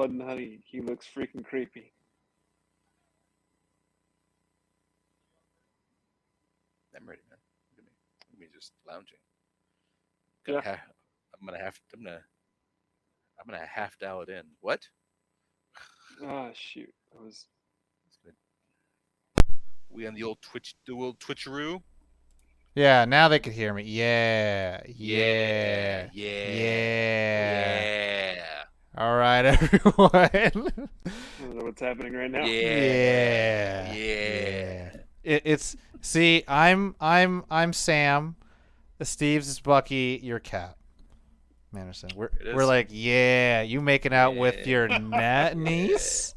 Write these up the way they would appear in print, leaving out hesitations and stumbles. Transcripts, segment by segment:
Blood and Honey. He looks freaking creepy. I'm ready, man. Look at me just lounging. Yeah. I'm gonna half dial it in. What? Ah, shoot. I was. We on the old Twitcheroo. Yeah, now they could hear me. Yeah, Yeah, yeah, yeah, yeah. yeah, All right, everyone. I don't know what's happening right now. Yeah, yeah. It's see, I'm Sam. Steve's is Bucky. You're Cap. Manderson. We're like, yeah. You making out with your niece?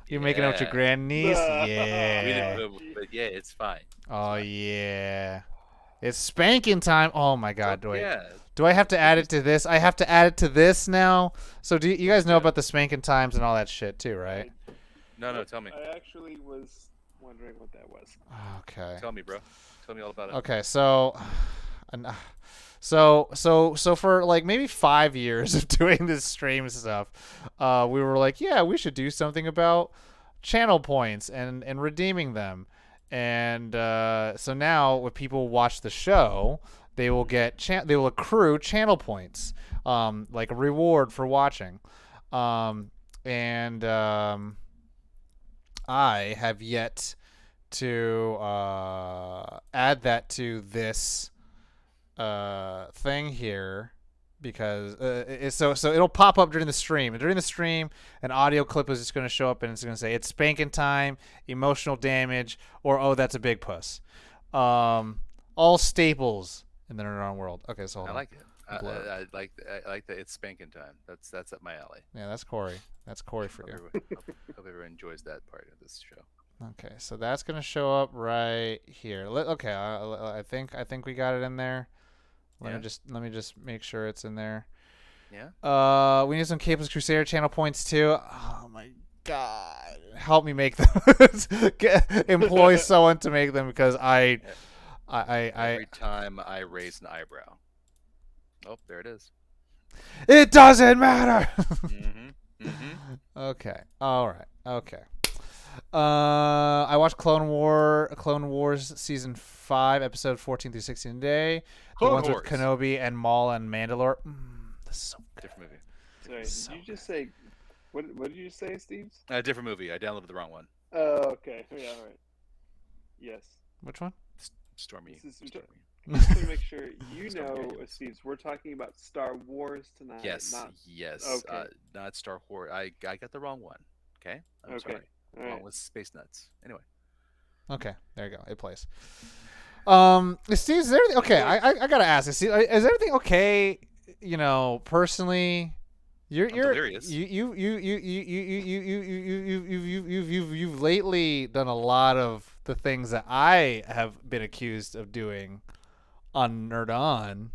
You making out with your grandniece? Yeah. But yeah, it's fine. Oh yeah. It's spanking time. Oh my God. Yeah. Do I have to add it to this? I have to add it to this now. So do you guys know about the spanking times and all that shit too, right? No, tell me. I actually was wondering what that was. Okay. Tell me, bro. Tell me all about it. Okay, so for like maybe 5 years of doing this stream stuff, we were like, yeah, we should do something about channel points and redeeming them. And so now when people watch the show, they will accrue channel points, like a reward for watching. I have yet to add that to this thing here because so it'll pop up during the stream. And during the stream, an audio clip is just going to show up and it's going to say it's spanking time, emotional damage, or oh, that's a big puss. All staples in the Nerd On world. Okay, so hold on. Like it. I like that it's spanking time. That's up my alley. Yeah, that's Corey. That's Corey for you. Hope everyone enjoys that part of this show. Okay, so that's gonna show up right here. Okay, I think we got it in there. Let me just make sure it's in there. Yeah. We need some Capeless Crusader channel points too. Oh my God, help me make them. Employ someone to make them because every time I raise an eyebrow. Oh, there it is. It doesn't matter. Mm-hmm. Okay. All right. Okay. I watched Clone Wars season 5, episode 14 through 16 today. The ones with Kenobi and Maul and Mandalore. This is so good. Different movie. Sorry, did you just say? What did you say, Steve? Different movie. I downloaded the wrong one. Oh, okay. Yeah, all right. Yes. Which one? Stormy. Just to make sure you know, Steve, we're talking about Star Wars tonight. Yes. Okay. Not Star Wars. I got the wrong one. Okay. I'm sorry. Along with Space Nuts. Anyway. Okay, there you go. It plays. Steve, is everything okay? I gotta ask. Steve, is everything okay? You know, personally, you've lately done a lot of the things that I have been accused of doing on Nerd On.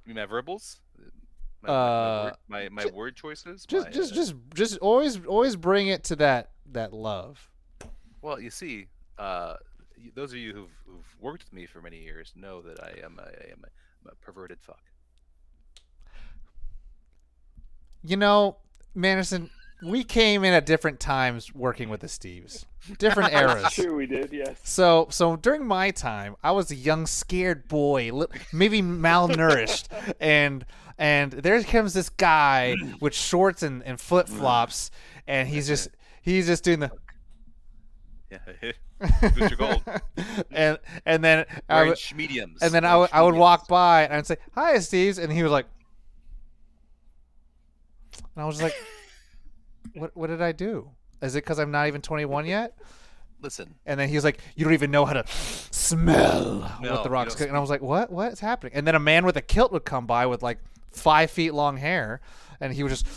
You mean my verbals? My word choices? Just always bring it to that love. Well, you see, those of you who've worked with me for many years know that I am a perverted fuck. You know, Manderson, we came in at different times working with the Steves. Different eras. Sure we did, yes. So during my time, I was a young, scared boy, maybe malnourished, and there comes this guy with shorts and flip-flops, and he's just doing the... Yeah, booster gold. and then mediums. And then I would walk by and I'd say, "Hi, Steves," and he was like, and I was like, "What did I do? Is it because I'm not even 21 yet?" Listen. And then he was like, "You don't even know how to smell what the rocks cook." And I was like, "What is happening?" And then a man with a kilt would come by with like 5 feet long hair, and he would just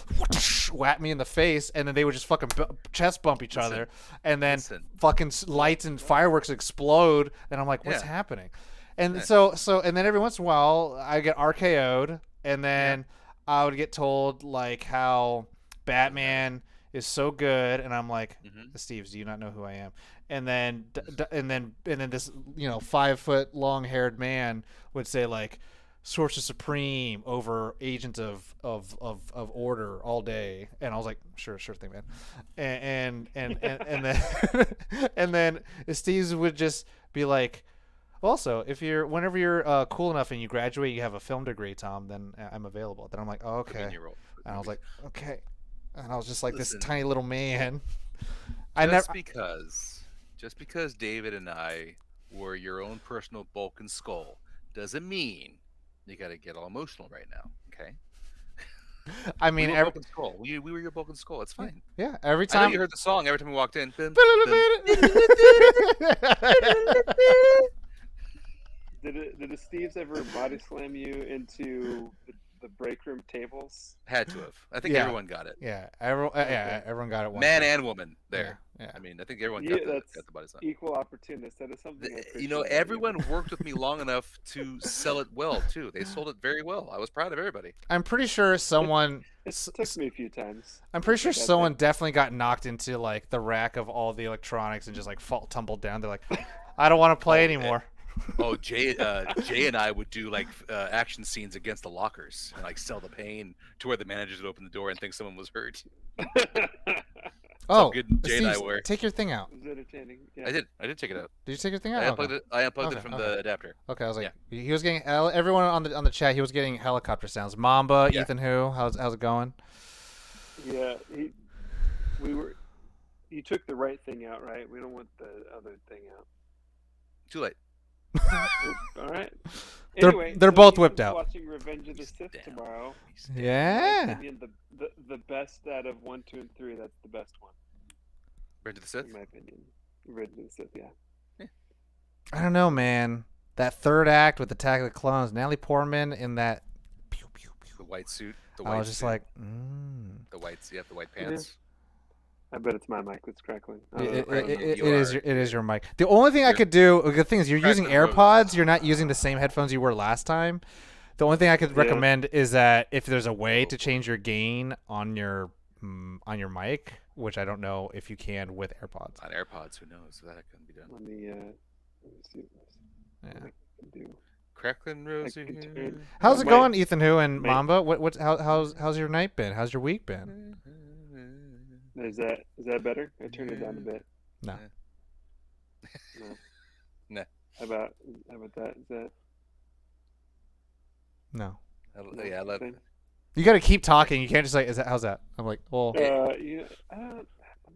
whack me in the face, and then they would just fucking chest bump each other, and then fucking lights and fireworks explode, and I'm like, what's happening? And so and then every once in a while I get RKO'd, and then I would get told like how Batman is so good, and I'm like, Steves, do you not know who I am? And then this 5 foot long haired man would say like, Sorcerer Supreme over Agent of Order all day, and I was like, sure thing, man. And then and then Steve would just be like, also, whenever you're cool enough and you graduate, you have a film degree, Tom, then I'm available. Then I'm like, oh, okay. And I was like, okay. And I was just like this tiny little man. Just because David and I were your own personal bulk and skull doesn't mean you got to get all emotional right now, okay? I mean, we were bulk and skull. We were your bulk and skull. It's fine. Yeah, every I know time you heard the song every time we walked in. Did the Steves ever body slam you into the break room tables? Had to have. I think everyone got it. Yeah, everyone got it. Man and woman there. Yeah. I mean, I think everyone got the body slam. Equal opportunist. That is something. Everyone worked with me long enough to sell it well too. They sold it very well. I was proud of everybody. I'm pretty sure someone. It took me a few times. I'm pretty sure someone definitely got knocked into like the rack of all the electronics and just like tumbled down. They're like, I don't want to play anymore. Oh, Jay and I would do like action scenes against the lockers and like sell the pain to where the managers would open the door and think someone was hurt. Oh, good Jay and I were. Take your thing out. It was entertaining. Yeah. I did take it out. Did you take your thing out? I unplugged it from the adapter. Okay, I was like, he was getting everyone on the chat. He was getting helicopter sounds. Mamba, Ethan, how's it going? Yeah, he took the right thing out, right? We don't want the other thing out. Too late. All right. Anyway, they're both whipped out. Watching Revenge of the Sith tomorrow. Yeah. In my opinion, the best out of 1, 2, and 3. That's the best one. Revenge of the Sith. In my opinion, Revenge of the Sith. Yeah. I don't know, man. That third act with Attack of the Clones, Natalie Portman in that. Pew, pew, pew. The white suit. I was just like, the white pants. I bet it's my mic that's crackling. It is your mic. The only thing I could do, the thing is, you're using AirPods. You're not using the same headphones you were last time. The only thing I could recommend is that if there's a way to change your gain on your mic, which I don't know if you can with AirPods. On AirPods, who knows? That can be done. Let me see what I can do. Crackling Rosie. How's it going, Ethan? Who and Mamba? How's your night been? How's your week been? Is that better? I turned it down a bit. No. No. How about that? Is that? No. Yeah, I love it. You got to keep talking. You can't just like, how's that? I'm like, well. I'm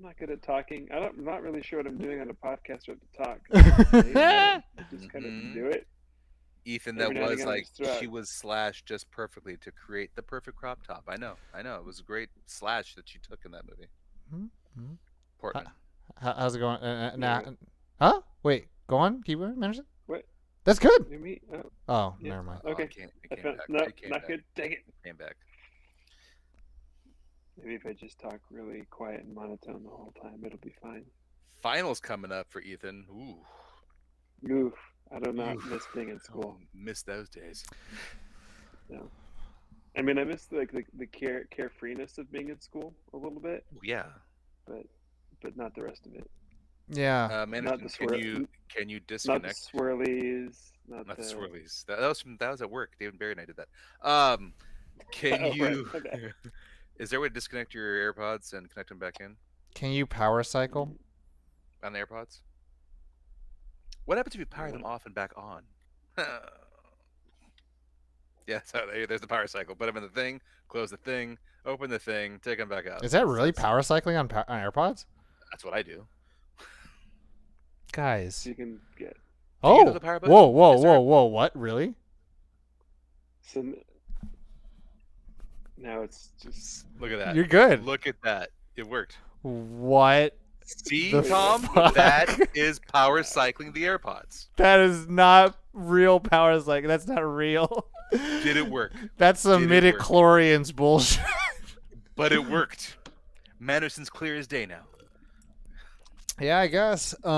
not good at talking. I'm not really sure what I'm doing on a podcast or to talk. I just kind of do it. Ethan, that was like she was slashed just perfectly to create the perfect crop top. I know. It was a great slash that she took in that movie. Mm-hmm. Portman. How's it going? Huh? Wait, go on. Keep going, Anderson. What? That's good. Me? Oh, never mind. Okay. Not good. Dang it. Came back. Maybe if I just talk really quiet and monotone the whole time, it'll be fine. Finals coming up for Ethan. Oof. I do not miss being in school. Miss those days. No. I mean, I miss like the carefreeness of being in school a little bit. Yeah. But not the rest of it. Yeah. Can you disconnect? Not the swirlies. Not the swirlies. That was at work. David Barry and I did that. Can you? Right. Is there a way to disconnect your AirPods and connect them back in? Can you power cycle on the AirPods? What happens if you power them off and back on? Yeah, so there's the power cycle. Put them in the thing, close the thing, open the thing, take them back out. Is that really power cycling on AirPods? That's what I do. Guys. You can get. Oh. You know the power button? Whoa! What? Really? So now it's just. Look at that. You're good. Look at that. It worked. What? See, Tom? That is power cycling the AirPods. That is not real power cycling. That's not real. Did it work? That's some midichlorians bullshit. But it worked. Manderson's clear as day now. Yeah, I guess. You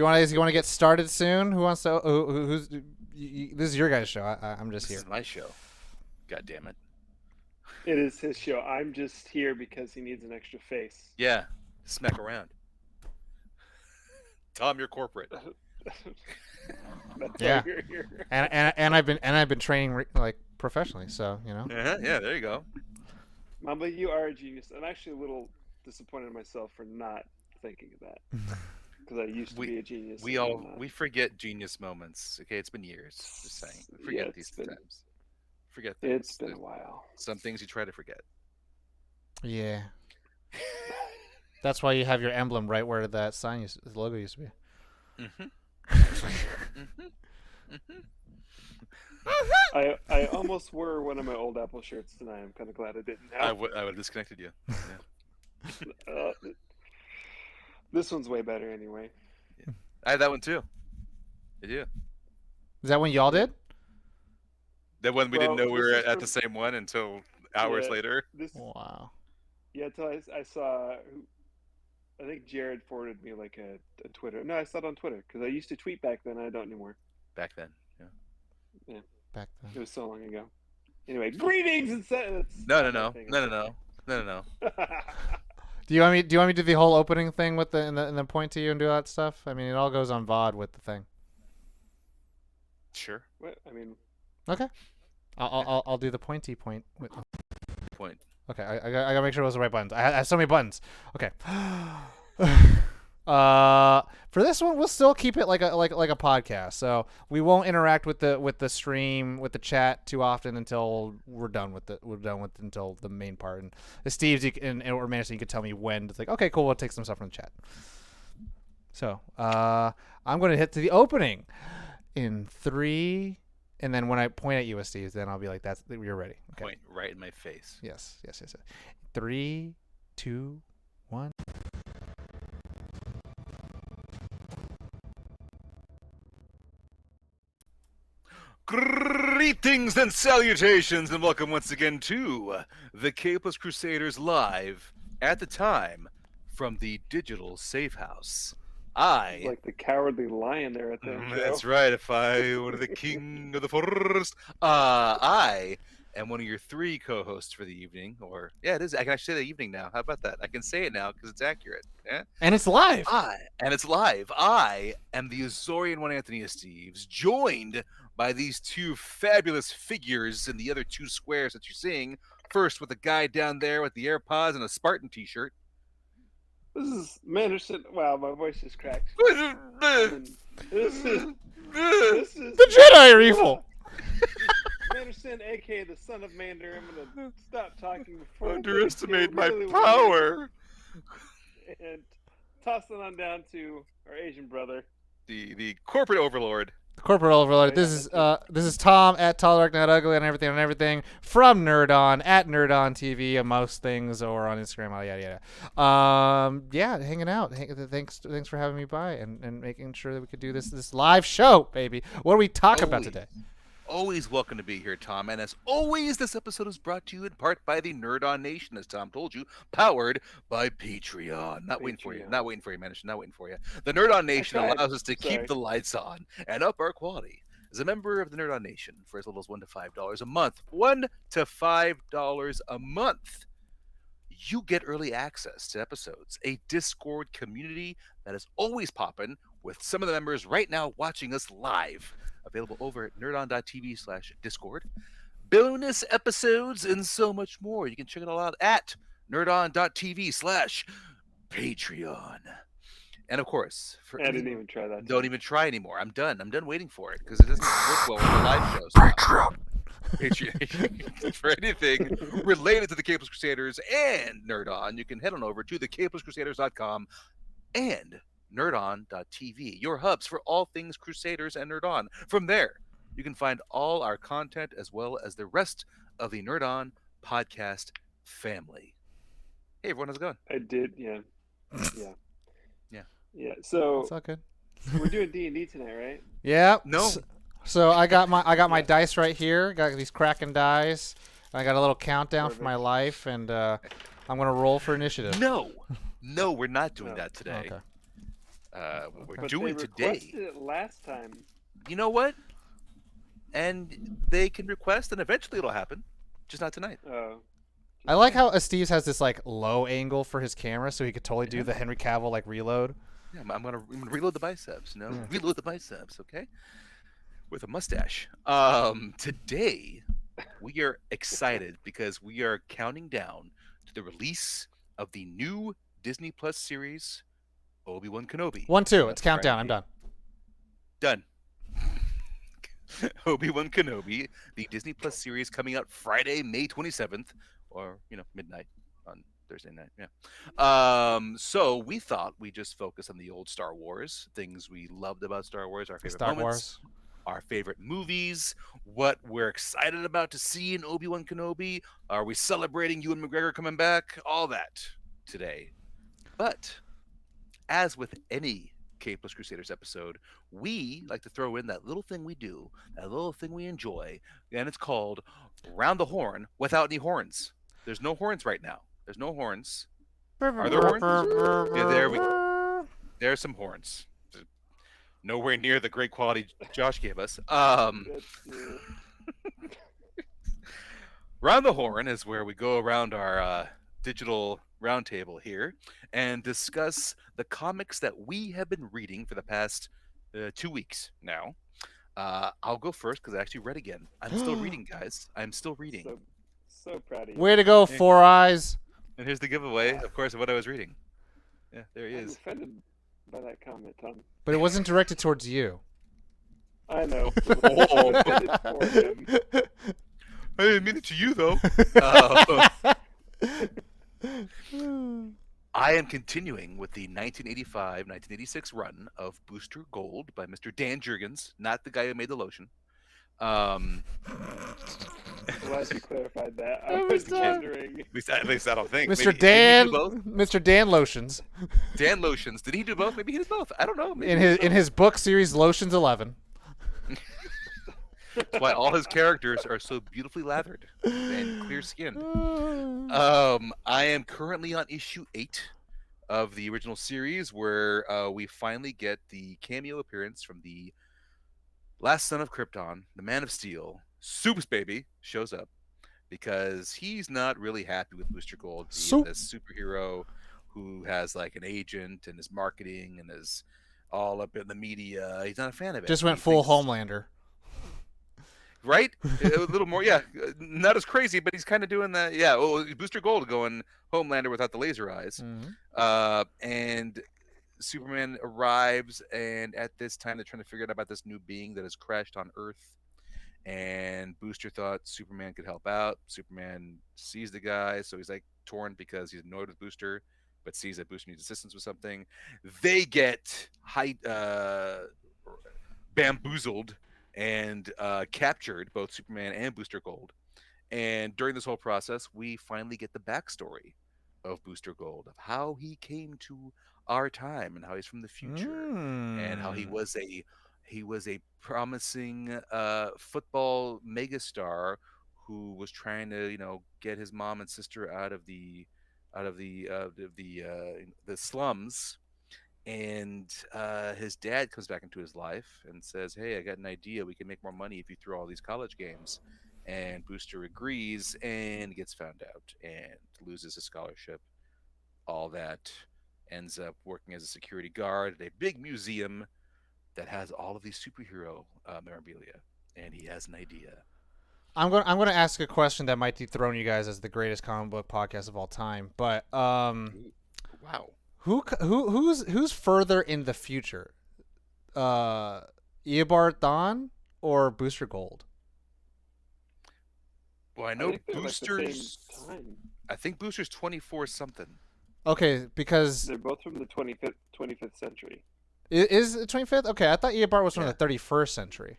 want to get started soon? Who wants to? Who's? This is your guys' show. I'm just here. This is my show. God damn it. It is his show. I'm just here because he needs an extra face. Yeah. Smack around. Tom, you're corporate. That's Yeah. why you're here. And I've been training like professionally, so you know. Yeah, there you go. Mamba, you are a genius. I'm actually a little disappointed in myself for not thinking of that because I used to be a genius. We forget genius moments. Okay, it's been years. Just saying, we forget these times. Forget things. It's been a while. Some things you try to forget. Yeah. That's why you have your emblem right where that the logo used to be. I almost wore one of my old Apple shirts tonight. I'm kind of glad I didn't. I would have disconnected you. Yeah. This one's way better anyway. Yeah. I had that one too. Did you? Is that when y'all did? That one we didn't know we were at from... the same one until hours later. Wow. Yeah, until I saw. I think Jared forwarded me like a Twitter. No, I saw it on Twitter because I used to tweet back then. I don't anymore. Back then, yeah. Yeah. Back then. It was so long ago. Anyway, greetings and No. Do you want me to do the whole opening thing with and then point to you and do that stuff? I mean, it all goes on VOD with the thing. Sure. What? I mean. Okay. I'll do the pointy point. Point. Okay, I gotta make sure those are the right buttons. I have so many buttons. Okay. For this one, we'll still keep it like a podcast. So we won't interact with the stream with the chat too often until we're done with until the main part. And Steve's or Madison, you could tell me when. It's like, okay, cool. We'll take some stuff from the chat. So I'm gonna hit to the opening in 3. And then when I point at you, Steve, then I'll be like, you're ready. Okay. Point right in my face. Yes. 3, 2, 1. Greetings and salutations, and welcome once again to the Capeless Crusaders live at the time from the digital safe house. Like the cowardly lion there at the That's right. If I were the king of the forest, I am one of your 3 co-hosts for the evening. Or yeah, it is. I can actually say the evening now. How about that? I can say it now because it's accurate. Yeah? And it's live. It's live. I am the Azorian one, Anthony Steves, joined by these 2 fabulous figures in the other 2 squares that you're seeing. First, with the guy down there with the AirPods and a Spartan T-shirt. This is Manderson. Wow, my voice just cracked. This is the Jedi are evil. Manderson, aka the son of Mander. I'm gonna stop talking before underestimate my power. And toss it on down to our Asian brother, the corporate overlord. Corporate overload. This is Tom at Tall Dark Not Ugly on everything from Nerdon at Nerdon TV and most things, or on Instagram, yada yada. Yeah, hanging out. Thanks for having me by and making sure that we could do this live show, baby. What do we talk about today? Always welcome to be here, Tom. And as always, this episode is brought to you in part by the Nerdon Nation, as Tom told you, powered by Patreon. Waiting for you. Not waiting for you, Manderson. Not waiting for you. The Nerdon Nation allows us to keep the lights on and up our quality. As a member of the Nerdon Nation, for as little as $1 to $5 a month, $1 to $5 a month, you get early access to episodes, a Discord community that is always popping, with some of the members right now watching us live. Available over at nerdon.tv/Discord. Bonus episodes and so much more. You can check it all out at nerdon.tv/Patreon. And of course, I didn't even try that. Don't even try anymore. I'm done. I'm done waiting for it because it doesn't work well with the live shows. Patreon. For anything related to the Capeless Crusaders and Nerdon, you can head on over to thecapelesscrusaders.com and nerdon.tv, your hubs for all things Crusaders and Nerdon. From there, you can find all our content as well as the rest of the Nerdon podcast family. Hey, everyone, how's it going? I did, yeah. So it's all good. We're doing D&D tonight, right? Yeah. No. So I got my dice right here. Got these Kraken dice. I got a little countdown for my life, and I'm gonna roll for initiative. No, we're not doing that today. Okay. What we're But doing they today. requested it last time. You know what? And they can request, and eventually it'll happen. Just not tonight. Oh. I like how Steve's has this like low angle for his camera, so he could totally do the Henry Cavill like reload. Yeah, I'm gonna reload the biceps. Reload the biceps. Okay. with a mustache. Today we are excited because we are counting down to the release of the new Disney Plus series, Obi-Wan Kenobi. 1, 2. coming It's out countdown. I'm Friday. done. Done. Obi-Wan Kenobi, the Disney Plus series coming out Friday, May 27th, or midnight on Thursday night. Yeah. So we thought we'd just focus on the old Star Wars, things we loved about Star Wars, our favorite Star moments, Wars. our favorite movies, what we're excited about to see in Obi-Wan Kenobi. Are we celebrating Ewan McGregor coming back? All that today. But as with any Capeless Crusaders episode, we like to throw in that little thing we do, that little thing we enjoy, and it's called Round the Horn without any horns. There's no horns right now. There's no horns. Are there horns? Yeah, there we go. There's some horns. Nowhere near the great quality Josh gave us. Round the Horn is where we go around our digital roundtable here and discuss the comics that we have been reading for the past 2 weeks now. I'll go first because I actually read again. I'm still reading, guys. I'm still reading. So proud of you. Way to go, Four Eyes. And here's the giveaway, of course, of what I was reading. Yeah, there he I'm is. offended by that comment, Tom. But it wasn't directed towards you. I know. Oh. I'm offended for him. I didn't mean it to you, though. I am continuing with the 1985-1986 run of Booster Gold by Mr. Dan Jurgens, not the guy who made the lotion. Glad you clarified that. I was wondering. At least I don't think. Mr. Maybe, Dan, did he do both? Mr. Dan Lotions. Dan Lotions. Did he do both? Maybe he did both. I don't know. Maybe In his book series Lotions 11. That's why all his characters are so beautifully lathered and clear-skinned. I am currently on issue 8 of the original series, where we finally get the cameo appearance from the last son of Krypton, the Man of Steel. Supes Baby shows up because he's not really happy with Booster Gold being this superhero who has like an agent and is marketing and is all up in the media. He's not a fan of it. Just went full Homelander. Right? A little more, yeah. Not as crazy, but he's kind of doing that. Yeah, well, Booster Gold going Homelander without the laser eyes. Mm-hmm. And Superman arrives, and at this time they're trying to figure out about this new being that has crashed on Earth. And Booster thought Superman could help out. Superman sees the guy, so he's like torn because he's annoyed with Booster, but sees that Booster needs assistance with something. They get bamboozled and captured, both Superman and Booster Gold. And during this whole process, we finally get the backstory of Booster Gold, of how he came to our time and how he's from the future, and how he was a promising football megastar who was trying to get his mom and sister out of the slums. And his dad comes back into his life and says, "Hey, I got an idea. We can make more money if you throw all these college games." And Booster agrees and gets found out and loses his scholarship. All that, ends up working as a security guard at a big museum that has all of these superhero memorabilia. And he has an idea. I'm going to ask a question that might dethrone you guys as the greatest comic book podcast of all time. But Wow. Who's further in the future? Eobard Thawne or Booster Gold? Well, I know think they're Booster's. like the same time. I think Booster's 24 something. Okay, because They're both from the 25th century. is it 25th? Okay, I thought Eobard was from the 31st century.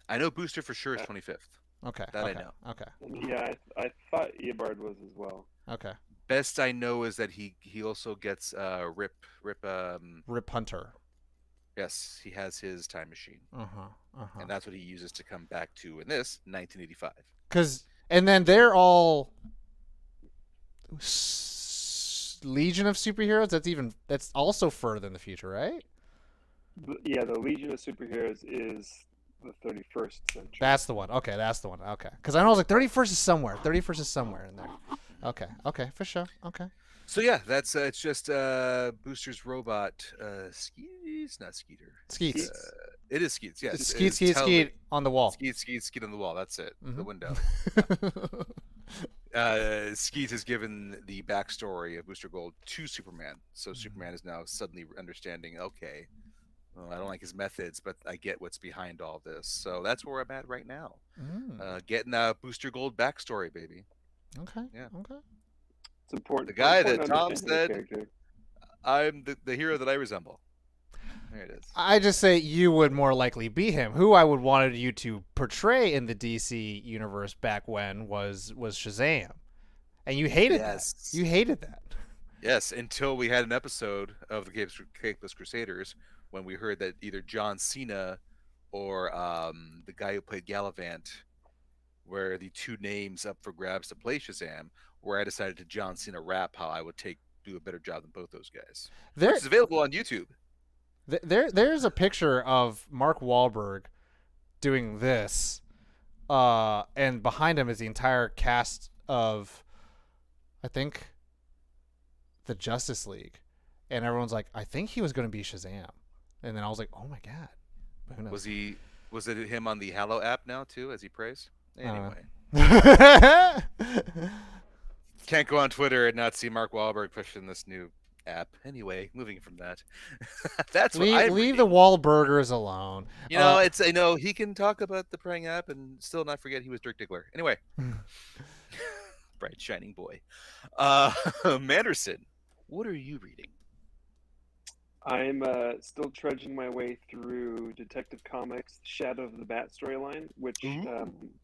I know Booster for sure is 25th. Okay, That okay, I know. Okay. Yeah, I thought Eobard was as well. Okay. Best I know is that he also gets Rip. Rip Hunter. Yes, he has his time machine, Uh-huh. and that's what he uses to come back to in this 1985. And then they're all Legion of Superheroes. That's also further in the future, right? Yeah, the Legion of Superheroes is the 31st century. That's the one. Okay, that's the one. Okay, because I know I was like 31st is somewhere. 31st is somewhere in there. Okay, for sure. Okay. So yeah, that's it's just Booster's robot It's not Skeeter. Skeets. It is Skeets. Yes. It's Skeet on the wall. Skeet on the wall. That's it. Mhm. The window. Skeet has given the backstory of Booster Gold to Superman, so Superman is now suddenly understanding. Okay, well, I don't like his methods, but I get what's behind all this. So that's where I'm at right now. Getting a Booster Gold backstory, baby. Okay. Yeah. Okay. It's important. The guy important that to Tom understand the said, character. I'm the hero that I resemble. There it is. I just say you would more likely be him. Who I would wanted you to portray in the DC universe back when was Shazam, and you hated that. You hated that. Yes, until we had an episode of the Capeless Crusaders when we heard that either John Cena or the guy who played Gallivant were the two names up for grabs to play Shazam, where I decided to John Cena rap how I would do a better job than both those guys. Which is available on YouTube. There's a picture of Mark Wahlberg doing this, and behind him is the entire cast of, I think, the Justice League, and everyone's like, I think he was going to be Shazam, and then I was like, oh my god, but who knows? Was it him on the Hallow app now too, as he prays? Anyway, can't go on Twitter and not see Mark Wahlberg pushing this new app. Anyway, moving from that, that's what leave the Wahlburgers alone. You know, I know he can talk about the praying app and still not forget he was Dirk Diggler. Anyway, bright shining boy, Manderson, what are you reading? I'm still trudging my way through Detective Comics' Shadow of the Bat storyline, which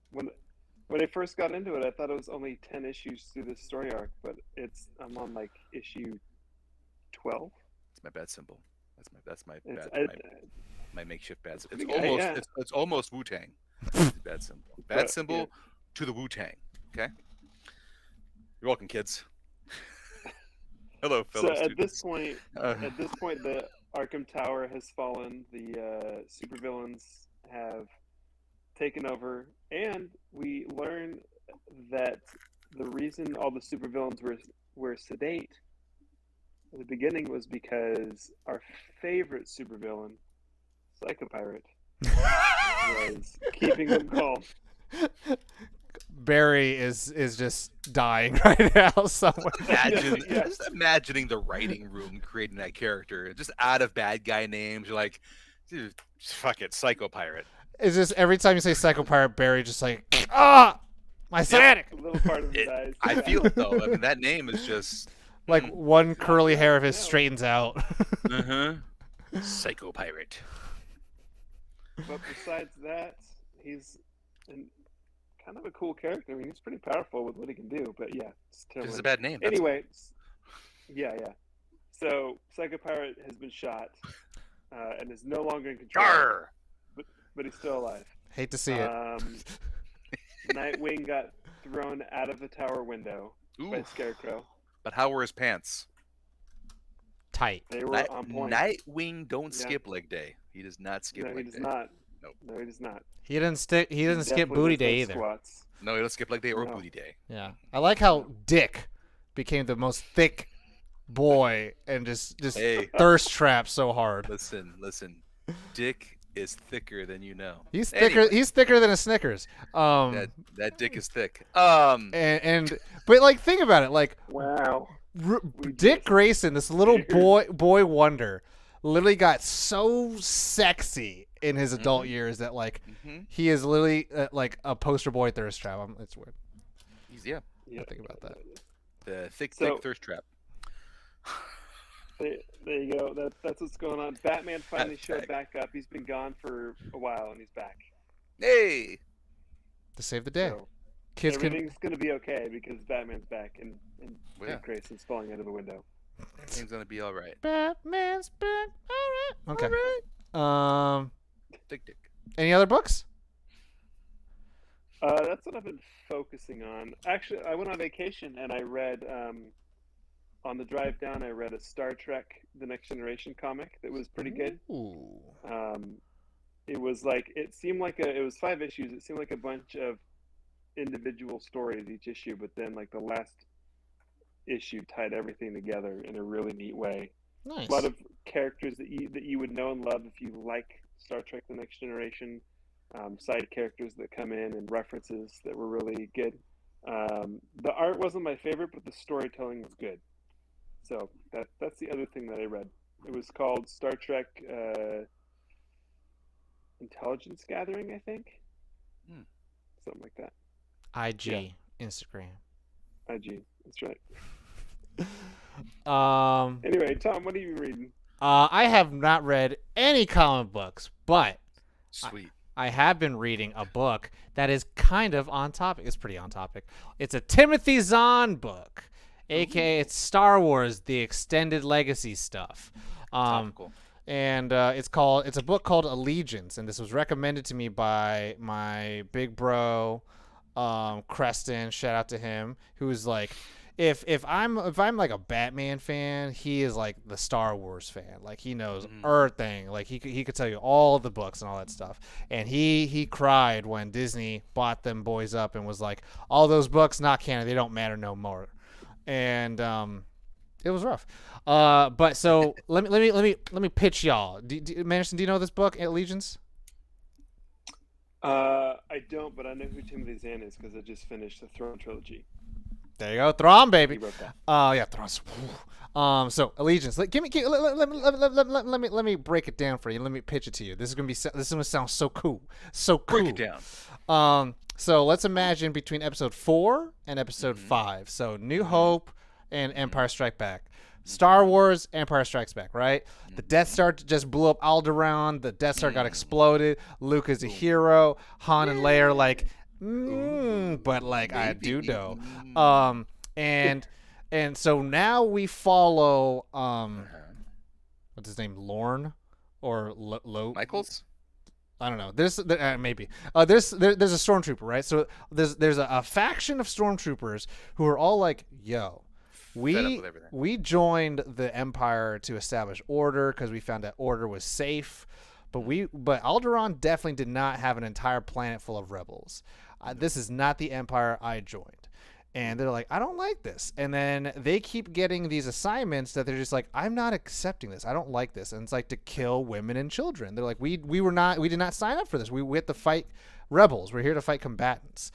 when I first got into it, I thought it was only 10 issues through this story arc, but I'm on like issue 12. It's my bat symbol. That's my my makeshift bat symbol. It's almost Wu-Tang. Bat symbol. Bat symbol to the Wu-Tang. Okay. You're welcome, kids. Hello, fellow students. At this point, the Arkham Tower has fallen. The supervillains have taken over, and we learn that the reason all the supervillains were sedate at the beginning was because our favorite supervillain, Psycho Pirate, was keeping them calm. Barry is just dying right now somewhere. Just imagining the writing room creating that character, just out of bad guy names. You're like, dude, fuck it, Psycho Pirate. It's just every time you say Psycho Pirate, Barry just like, my sciatic. A little part of it dies. I feel it though. I mean, that name is just like one curly hair of his straightens out. Psycho Pirate. But besides that, he's kind of a cool character. I mean, he's pretty powerful with what he can do. But yeah, it's a bad name. Anyway, yeah. So Psycho Pirate has been shot and is no longer in control. But he's still alive. Hate to see it. Nightwing got thrown out of the tower window by Scarecrow. But how were his pants? Tight. They were on point. Nightwing don't skip leg day. He does not skip leg day. No, he does not. Nope. No, he does not. He didn't skip booty day either. Squats. No, he don't skip leg day or booty day. Yeah. I like how Dick became the most thick boy and just thirst trapped so hard. Listen. Dick is thicker than you know. He's thicker. Anyway. He's thicker than a Snickers. That dick is thick. But like think about it. Like wow. Dick Grayson, this little boy wonder, literally got so sexy in his adult years that like he is literally like a poster boy thirst trap. It's weird. Yeah. Think about that. The thick thirst trap. There you go. That's what's going on. Batman finally showed back up. He's been gone for a while, and he's back. Hey! To save the day. So everything's going to be okay because Batman's back, and Dick Grayson's falling out of the window. Everything's going to be all right. Batman's back. All right. Okay. All right. Dick. Any other books? That's what I've been focusing on. Actually, I went on vacation, and I read... on the drive down, I read a Star Trek: The Next Generation comic that was pretty good. Ooh. It was like it was 5 issues. It seemed like a bunch of individual stories each issue, but then like the last issue tied everything together in a really neat way. Nice. A lot of characters that you would know and love if you like Star Trek: The Next Generation. Side characters that come in and references that were really good. The art wasn't my favorite, but the storytelling was good. So that's the other thing that I read. It was called Star Trek Intelligence Gathering, I think. Something like that. IG, Instagram. IG, that's right. Anyway, Tom, what are you reading? I have not read any comic books, but Sweet. I have been reading a book that is kind of on topic. It's pretty on topic. It's a Timothy Zahn book, aka it's Star Wars: The Extended Legacy stuff. Topical. And it's a book called Allegiance, and this was recommended to me by my big bro, Creston. Shout out to him, who's like, if I'm like a Batman fan, he is like the Star Wars fan. Like he knows everything. Like he could tell you all the books and all that stuff. And he cried when Disney bought them boys up and was like, all those books not canon. They don't matter no more. And it was rough. But so let me pitch y'all. Manderson, do you know this book, Allegiance? I don't, but I know who Timothy Zahn is because I just finished the Throne trilogy. There you go, Thrawn, baby. He wrote that. Yeah, Thrawn. So Allegiance. Let me break it down for you. Let me pitch it to you. This is gonna sound so cool, so cool. Break it down. So let's imagine between episode 4 and episode 5. So New Hope and Empire Strikes Back. Star Wars, Empire Strikes Back, right? The Death Star just blew up Alderaan. The Death Star got exploded. Luke is a hero. Han and Leia are like, but like I do know. And so now we follow what's his name, Lorne or Michaels? I don't know. There's maybe there's a stormtrooper, right? So there's a faction of stormtroopers who are all like, yo, we joined the Empire to establish order because we found that order was safe, but Alderaan definitely did not have an entire planet full of rebels. This is not the Empire I joined. And they're like, I don't like this. And then they keep getting these assignments that they're just like, I'm not accepting this. I don't like this. And it's like to kill women and children. They're like, we did not sign up for this. We have to fight rebels. We're here to fight combatants.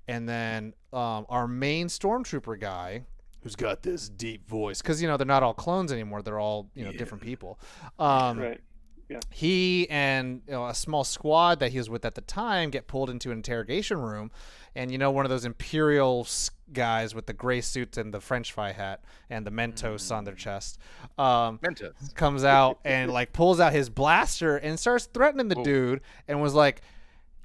And then our main stormtrooper guy, who's got this deep voice, because they're not all clones anymore. They're all different people. Right. Yeah. He and a small squad that he was with at the time get pulled into an interrogation room, and one of those Imperial guys with the gray suits and the French fry hat and the Mentos on their chest Mentos comes out and like pulls out his blaster and starts threatening the dude and was like,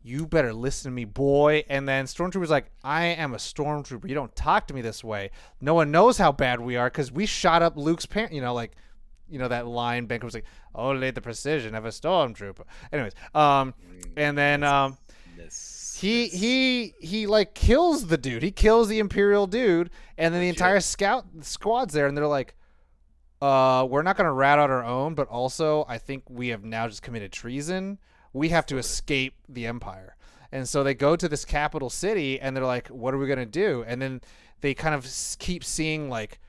you better listen to me, boy. And then Stormtrooper's like, I am a Stormtrooper. You don't talk to me this way. No one knows how bad we are because we shot up Luke's parent. That line Ben was like, only the precision of a Stormtrooper. Anyways, and then he like kills the dude. He kills the Imperial dude, and then the entire squad's there, and they're like, we're not gonna rat out our own, but also I think we have now just committed treason. We have to escape the Empire. And so they go to this capital city, and they're like, what are we gonna do? And then they kind of keep seeing like,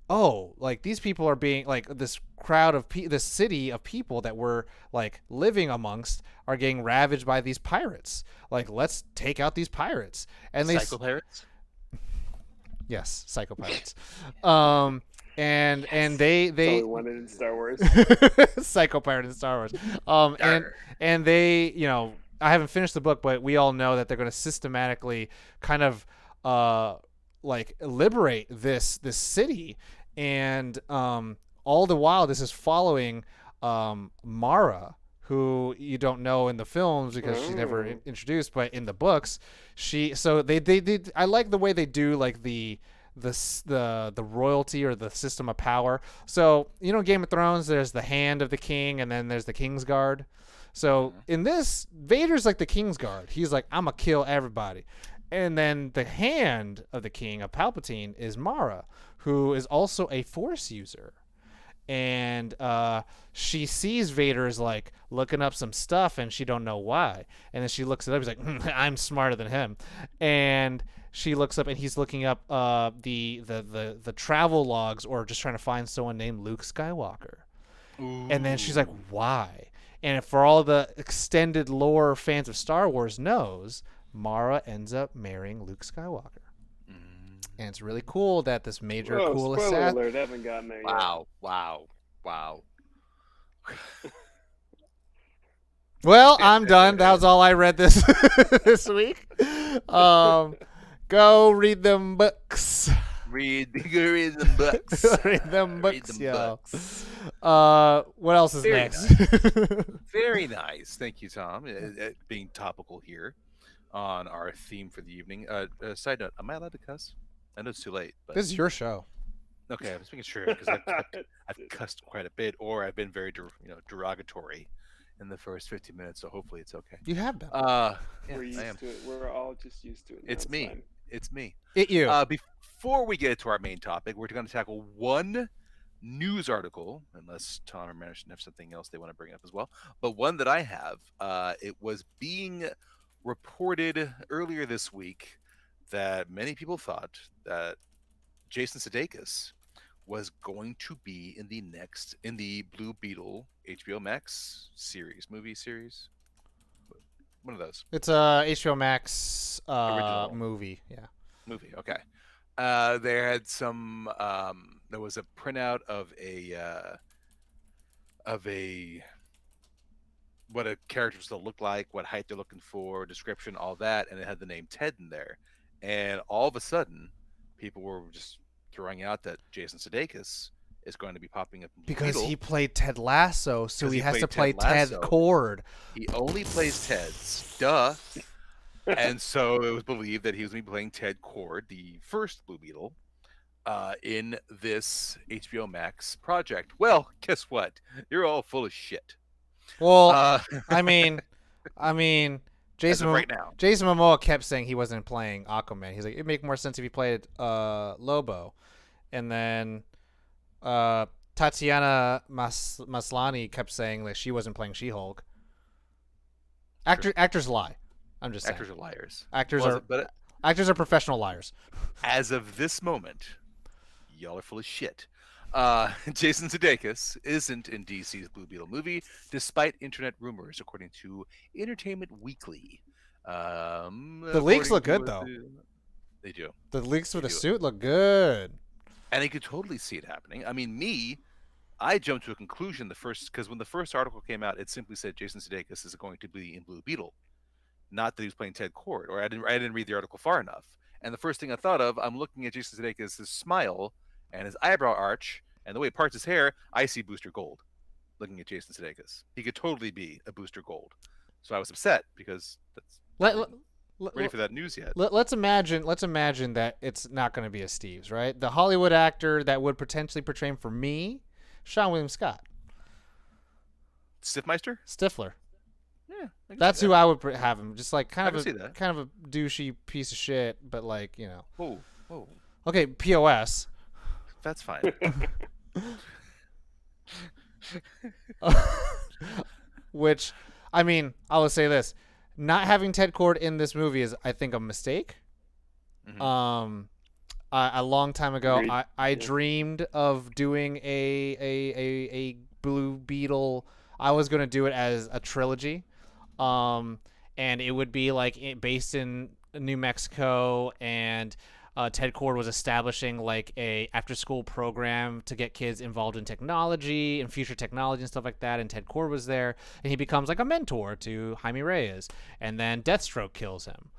oh, like these people are being like this crowd of this city of people that we're like living amongst are getting ravaged by these pirates. Like, let's take out these pirates. And psycho pirates. Yes, psycho pirates. And they That's all we wanted in Star Wars. psycho pirate in Star Wars. And they, I haven't finished the book, but we all know that they're going to systematically kind of like liberate this city. And all the while, this is following Mara, who you don't know in the films because she's never introduced, but in the books, I like the way they do like the royalty or the system of power. So Game of Thrones, there's the hand of the king, and then there's the Kingsguard. So in this, Vader's like the Kingsguard. He's like, I'm gonna kill everybody. And then the hand of the king of Palpatine is Mara, who is also a Force user. and she sees Vader's like looking up some stuff, and she don't know why. And then she looks it up. He's like, I'm smarter than him. And she looks up, and he's looking up the travel logs, or just trying to find someone named Luke Skywalker. Ooh. And then she's like, why? And for all the extended lore fans of Star Wars knows, Mara ends up marrying Luke Skywalker. And it's really cool that this major cool spoiler assassin. alert, haven't gotten there Wow. Well, I'm done. That was all I read this this week. Go read them books. Read them books. Read them books, yo. Books. What else is Very next? Very nice. Thank you, Tom. Being topical here on our theme for the evening. Side note, am I allowed to cuss? I know it's too late. But... This is your show. Okay, I was making sure because I've cussed quite a bit, or I've been very derogatory in the first 15 minutes, so hopefully it's okay. You have been. Yeah, We're used I am. to it. We're all just used to it. It's me. Fine. It's me. It you. Before we get to our main topic, we're going to tackle one news article, unless Tom or Management have something else they want to bring up as well. But one that I have, it was being reported earlier this week that many people thought that Jason Sudeikis was going to be in the Blue Beetle HBO Max movie series. One of those. It's a HBO Max Original. movie. Yeah. Movie. Okay. There had some. There was a printout of what a character still looked like, what height they're looking for, description, all that, and it had the name Ted in there. And all of a sudden, people were just throwing out that Jason Sudeikis is going to be popping up in Blue Because Beetle. he played Ted Lasso, so he has to play Ted Ted Cord. He only plays Ted's. Duh. And so it was believed that he was going to be playing Ted Cord, the first Blue Beetle, in this HBO Max project. Well, guess what? You're all full of shit. Well, I mean, Jason right now. Jason Momoa kept saying he wasn't playing Aquaman. He's like, it'd make more sense if he played Lobo. And then Tatiana Maslany kept saying that she wasn't playing She-Hulk. Actors lie. I'm just saying. Actors are liars. Actors are professional liars. As of this moment, y'all are full of shit. Jason Sudeikis isn't in DC's Blue Beetle movie, despite internet rumors, according to Entertainment Weekly. The leaks look good, though. They do. The leaks for the suit look good. And I could totally see it happening. I mean, I jumped to a conclusion because when the first article came out, it simply said Jason Sudeikis is going to be in Blue Beetle. Not that he was playing Ted Cord, or I didn't read the article far enough. And the first thing I thought of, I'm looking at Jason Sudeikis' smile and his eyebrow arch, and the way he parts his hair, I see Booster Gold. Looking at Jason Sudeikis, he could totally be a Booster Gold. So I was upset because ready for that news yet. Let's imagine that it's not going to be a Steve's, right? The Hollywood actor that would potentially portray him for me, Sean William Scott. Stiffmeister? Stifler. Yeah, that's who I would have him. Just like kind of a douchey piece of shit, but like, you know. Whoa. Okay, POS. That's fine. Which, I mean, I will say this: not having Ted Cord in this movie is, I think, a mistake. Mm-hmm. A long time ago, I dreamed of doing a Blue Beetle. I was going to do it as a trilogy, and it would be like based in New Mexico, and Ted Cord was establishing like a after-school program to get kids involved in technology and future technology and stuff like that. And Ted Cord was there, and he becomes like a mentor to Jaime Reyes, and then Deathstroke kills him.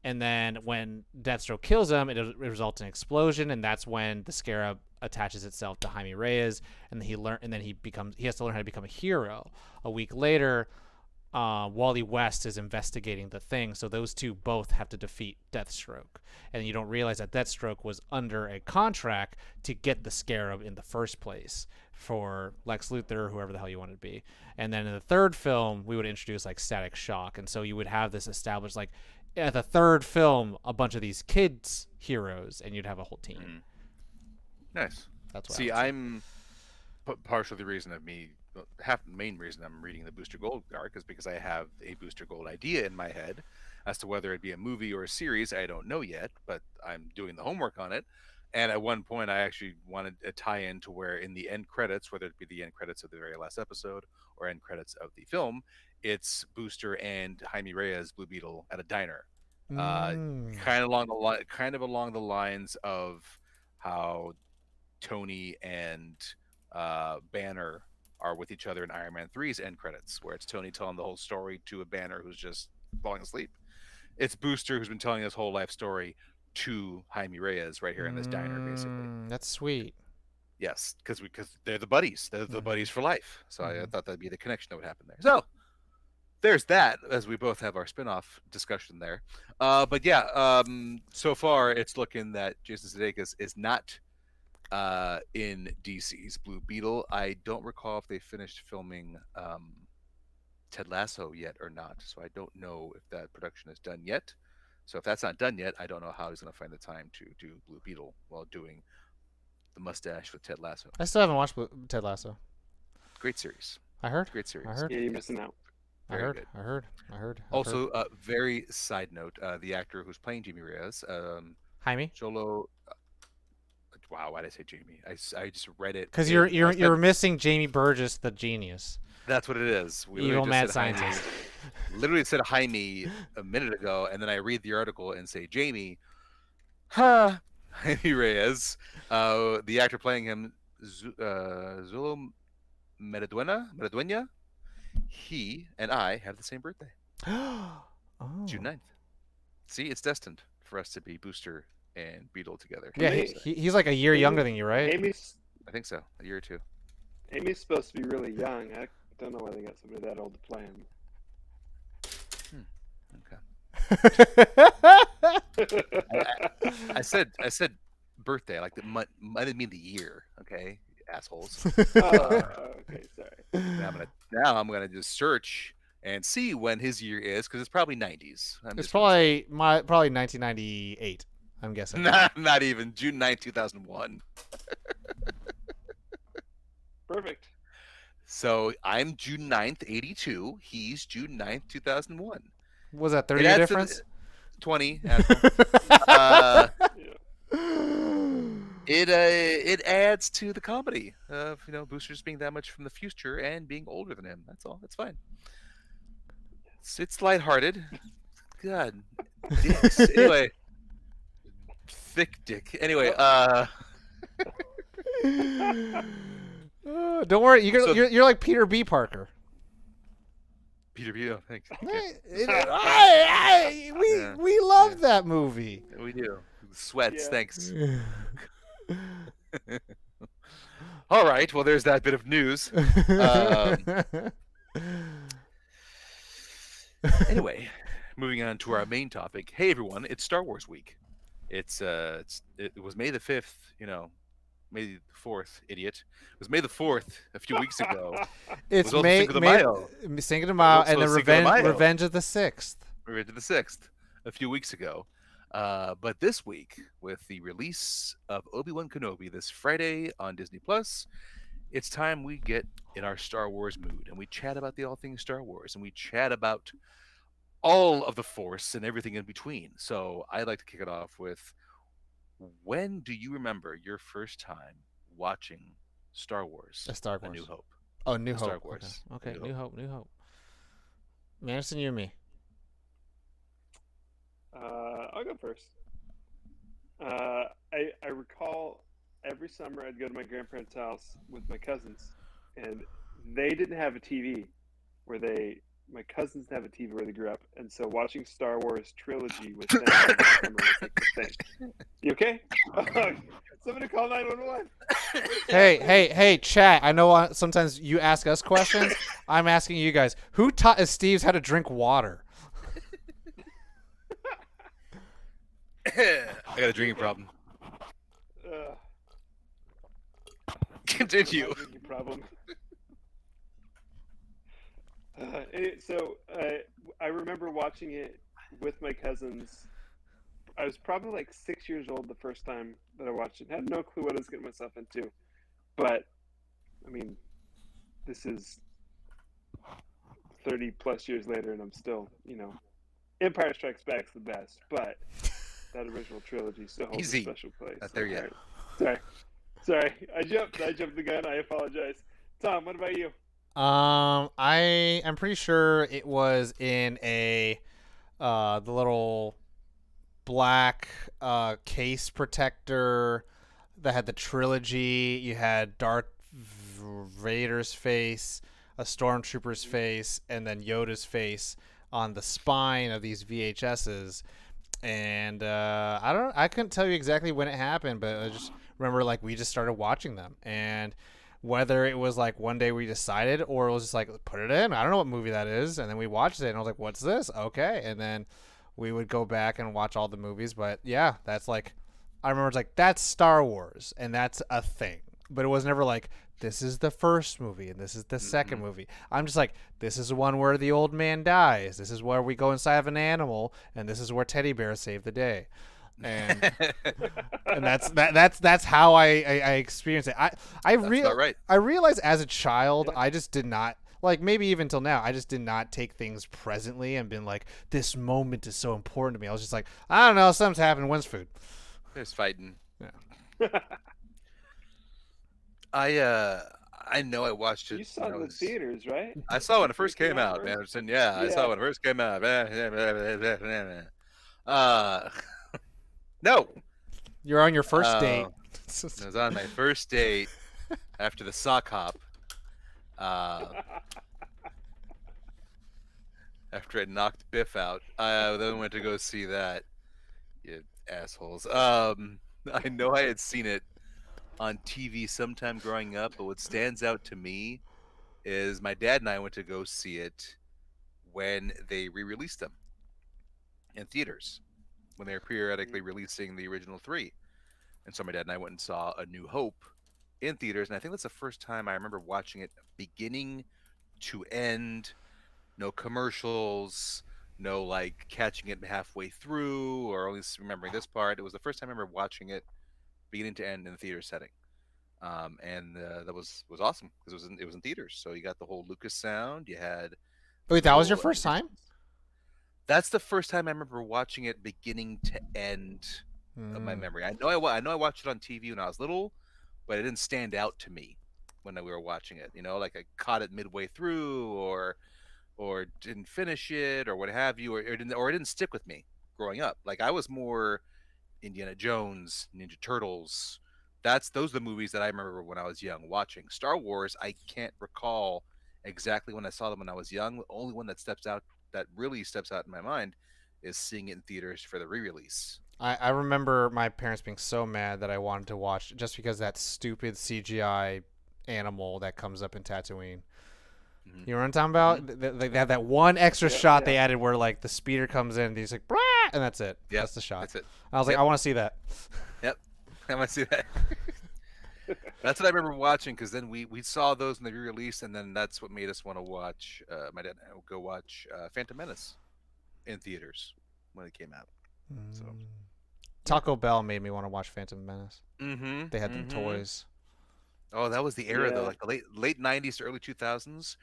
And then when Deathstroke kills him, it results in an explosion, and that's when the Scarab attaches itself to Jaime Reyes, and he has to learn how to become a hero. A week later, Wally West is investigating the thing, so those two both have to defeat Deathstroke. And you don't realize that Deathstroke was under a contract to get the Scarab in the first place for Lex Luthor, or whoever the hell you want it to be. And then in the third film, we would introduce like Static Shock, and so you would have this established like at the third film a bunch of these kids heroes, and you'd have a whole team. Nice. That's what see. partially the reason of me, half the main reason I'm reading the Booster Gold arc is because I have a Booster Gold idea in my head as to whether it be a movie or a series. I don't know yet, but I'm doing the homework on it. And at one point, I actually wanted a tie-in to where in the end credits, whether it be the end credits of the very last episode or end credits of the film, it's Booster and Jaime Reyes, Blue Beetle, at a diner, kind of along the lines of how Tony and Banner are with each other in Iron Man 3's end credits, where it's Tony telling the whole story to a Banner who's just falling asleep. It's Booster who's been telling his whole life story to Jaime Reyes right here in this diner, basically. That's sweet. Yes, because they're the buddies. They're the buddies for life. So I thought that'd be the connection that would happen there. So there's that, as we both have our spin-off discussion there. But yeah, so far it's looking that Jason Sudeikis is not in DC's Blue Beetle. I don't recall if they finished filming Ted Lasso yet or not, so I don't know if that production is done yet. So if that's not done yet, I don't know how he's going to find the time to do Blue Beetle while doing the mustache with Ted Lasso. I still haven't watched Ted Lasso. Great series. I heard. Great series. I heard. Yeah, you're missing out. I heard. I heard. Also, very side note, the actor who's playing Jamie Reyes, Jaime. Jolo. Wow, why did I say Jamie? I just read it because you're missing Jamie Burgess, the genius. That's what it is. Evil mad scientist. Literally said Jaime a minute ago, and then I read the article and say Jamie. Jaime Reyes, the actor playing him, Zulo Meraduena. He and I have the same birthday. June 9th. See, it's destined for us to be Booster and Beetle together. Yeah, he's like a year younger than you, right? I think so. A year or two. Amy's supposed to be really young. I don't know why they got somebody that old to play him. Okay. I said birthday, like the month. I didn't mean the year. Okay, assholes. Okay, sorry. Now I'm gonna just search and see when his year is, because it's probably 90s. It's probably 1998. I'm guessing. Not even June 9th, 2001. Perfect. So I'm June 9th, 82. He's June 9th, 2001. Was that 30 year difference? 20. It adds to the comedy of Booster's being that much from the future and being older than him. That's all. It's fine. It's lighthearted. God, dicks. Anyway, thick dick. Anyway, don't worry. You're like Peter B. Parker. Peter B. Oh, thanks. We love that movie. We do. Sweats. Yeah. Thanks. All right. Well, there's that bit of news. Anyway, moving on to our main topic. Hey, everyone! It's Star Wars week. It was May the 5th. May the 4th, idiot. It was May the 4th a few weeks ago. It's Cinco de Mayo, and the Revenge of the 6th. Revenge of the 6th a few weeks ago. But this week, with the release of Obi-Wan Kenobi this Friday on Disney Plus, it's time we get in our Star Wars mood and we chat about all things Star Wars, and we chat about all of the Force and everything in between. So I'd like to kick it off with, when do you remember your first time watching Star Wars? A New Hope. Oh, New Hope. Star Wars. Okay. New Hope. Madison, you and me. I'll go first. I recall every summer I'd go to my grandparents' house with my cousins, and they didn't have a TV my cousins didn't have a TV where they grew up, and so watching Star Wars trilogy with them was like the thing. You okay? Somebody call 911. Hey, chat. I know sometimes you ask us questions. I'm asking you guys. Who taught Steve's how to drink water? I got a drinking problem. Continue. Drinking problem. I remember watching it with my cousins. I was probably like 6 years old the first time that I watched it. I had no clue what I was getting myself into. But I mean, this is 30 plus years later, and I'm still, Empire Strikes Back's the best, but that original trilogy still holds a Easy. special place. Not there yet. Right. Sorry. I jumped the gun. I apologize. Tom, what about you? I am pretty sure it was in the little black case protector that had the trilogy. You had Darth Vader's face, a stormtrooper's face, and then Yoda's face on the spine of these VHSs. And I couldn't tell you exactly when it happened, but I just remember like we just started watching them, and whether it was like one day we decided or it was just like put it in. I don't know what movie that is, and then we watched it, and I was like, "What's this?" Okay, and then we would go back and watch all the movies. But yeah, that's like I remember it's like that's Star Wars, and that's a thing. But it was never like this is the first movie and this is the second movie. I'm just like this is the one where the old man dies. This is where we go inside of an animal, and this is where teddy bears save the day. And and that's how I experienced it. I realized as a child I just did not like maybe even till now I just did not take things presently and been like this moment is so important to me. I was just like I don't know, something's happening. When's food? There's fighting. Yeah. I know I watched it. You saw it in the theaters, right? I saw it when it first came out, Anderson. Yeah, I saw it when it Yeah. first came out. No. You're on your first date. I was on my first date after the sock hop. After I knocked Biff out, I then went to go see that. You assholes. I know I had seen it on TV sometime growing up, but what stands out to me is my dad and I went to go see it when they re-released them in theaters, when they were periodically releasing the original three. And so my dad and I went and saw A New Hope in theaters, and I think that's the first time I remember watching it beginning to end. No commercials, no like catching it halfway through or only remembering this part. It was the first time I remember watching it beginning to end in a theater setting. And that was awesome because it was in theaters. So you got the whole Lucas sound. You had Wait, that was your first time? That's the first time I remember watching it beginning to end of my memory. I know I watched it on TV when I was little, but it didn't stand out to me when we were watching it. You know, like I caught it midway through or didn't finish it or what have you, or it didn't stick with me growing up. Like I was more Indiana Jones, Ninja Turtles. Those are the movies that I remember when I was young watching. Star Wars, I can't recall exactly when I saw them when I was young. The only one that really steps out in my mind is seeing it in theaters for the re-release. I remember my parents being so mad that I wanted to watch just because that stupid CGI animal that comes up in Tatooine. You know what I'm talking about? They have that one extra shot they added where like the speeder comes in and he's like, Brah! And that's it. Yep, that's the shot. That's it. I was like, I want to see that. Yep, I want to see that. That's what I remember watching because then we saw those in the re-release, and then that's what made us want to watch. My dad and I would go watch Phantom Menace in theaters when it came out. So Taco Bell made me want to watch Phantom Menace. Mm-hmm. They had them toys. Oh, that was the era though, like the late '90s to early 2000s,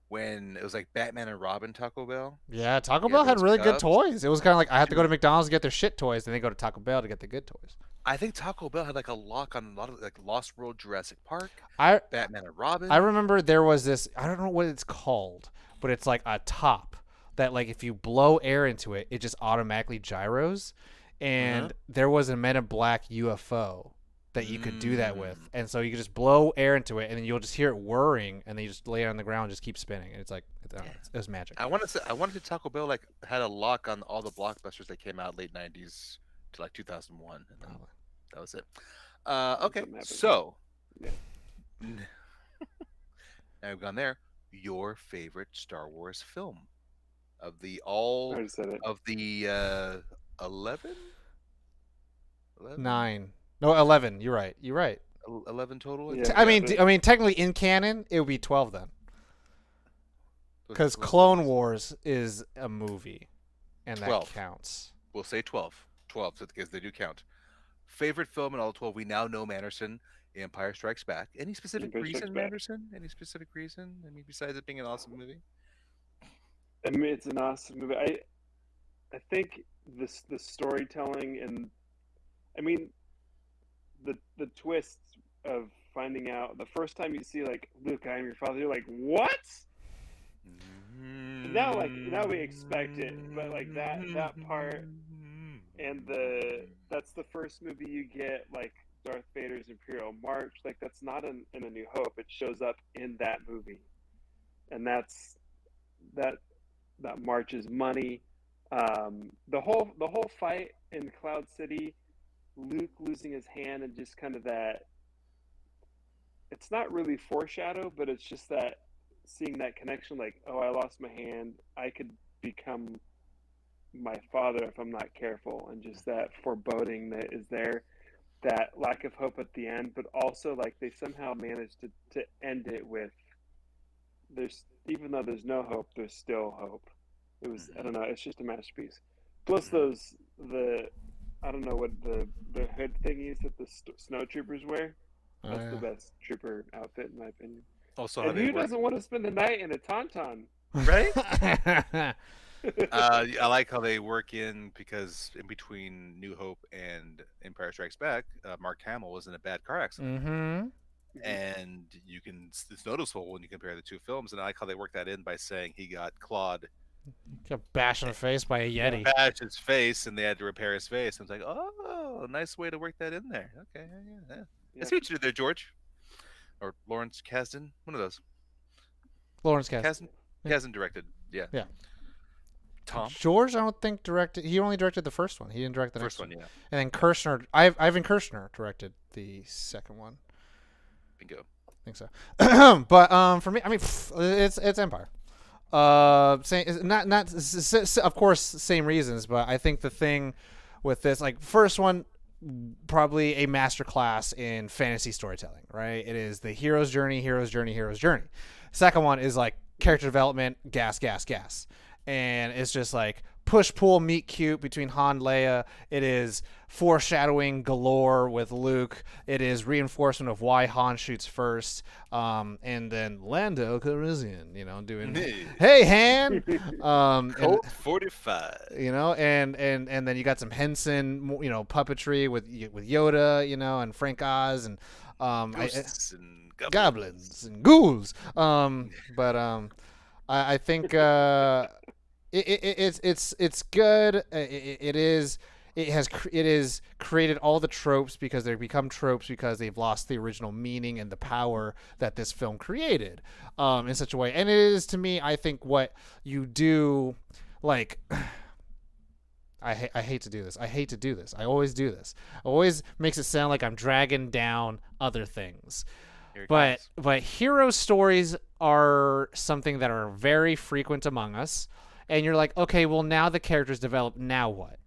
when it was like Batman and Robin Taco Bell. Yeah, Taco Bell had really good toys. It was kind of like I had to go to McDonald's to get their shit toys, and then go to Taco Bell to get the good toys. I think Taco Bell had like a lock on a lot of like Lost World, Jurassic Park, Batman and Robin. I remember there was this. I don't know what it's called, but it's like a top that like if you blow air into it, it just automatically gyros. And there was a Men in Black UFO that you could do that with, and so you could just blow air into it, and then you'll just hear it whirring, and then you just lay it on the ground and just keep spinning. And it's like it was magic. I wanted to Taco Bell like had a lock on all the blockbusters that came out late '90s to like 2001, and then that was it. Okay, so now we've gone there. Your favorite Star Wars film of the 11? 9. No, 11. You're right. 11 total. Yeah, I mean, technically in canon, it would be 12 then, because Clone Wars is a movie, and 12. that counts. We'll say 12. 12, because they do count. Favorite film in all 12. We now know, Manderson, Empire Strikes Back. Any specific Empire Strikes reason, Back. Anderson? Any specific reason? I mean, besides it being an awesome movie. I mean, it's an awesome movie. I think the storytelling and I mean the twists of finding out the first time you see like Luke, I am your father. You're like, what? Now we expect it, but like that part and that's the first movie you get like Darth Vader's Imperial March. Like that's not in A New Hope. It shows up in that movie, and that march is money. The whole fight in Cloud City, Luke losing his hand and just kind of that. It's not really foreshadow, but it's just that seeing that connection. Like, oh, I lost my hand. I could become my father if I'm not careful, and just that foreboding that is there, that lack of hope at the end, but also like they somehow managed to end it with there's even though there's no hope, there's still hope. It was I don't know, it's just a masterpiece. Plus I don't know what the hood thingies that the snow troopers wear. That's the best trooper outfit in my opinion. Also, and who doesn't want to spend the night in a tauntaun? Right? I like how they work in because in between New Hope and Empire Strikes Back, Mark Hamill was in a bad car accident. Mm-hmm. And it's noticeable when you compare the two films. And I like how they work that in by saying he got clawed. Got bashed in the face by a Yeti. Bashed his face, and they had to repair his face. I was like, oh, nice way to work that in there. Okay, yeah. I see what you did there, George. Or Lawrence Kasdan. One of those. Lawrence Kasdan. Kasdan directed. Yeah. Yeah. Tom? George, I don't think directed. He only directed the first one. He didn't direct the next one. Yeah. And then Kirshner, Ivan Kirshner directed the second one. Bingo. I think so. But for me, I mean, it's Empire. Of course, same reasons, but I think the thing with this, like, first one, probably a masterclass in fantasy storytelling, right? It is the hero's journey. Second one is like character development, gas. And it's just like push, pull, meet cute between Han and Leia. It is foreshadowing galore with Luke. It is reinforcement of why Han shoots first. And then Lando Calrissian, doing, hey, Han! Colt 45. And then you got some Henson, puppetry with Yoda, and Frank Oz, and Ghosts and goblins and ghouls. I think it's good. It has created all the tropes because they become tropes because they've lost the original meaning and the power that this film created in such a way. And it is, to me, I think what you do, like, I hate to do this. I always do this. It always makes it sound like I'm dragging down other things. But hero stories are something that are very frequent among us. And you're like, okay, well, now the character's developed. Now what?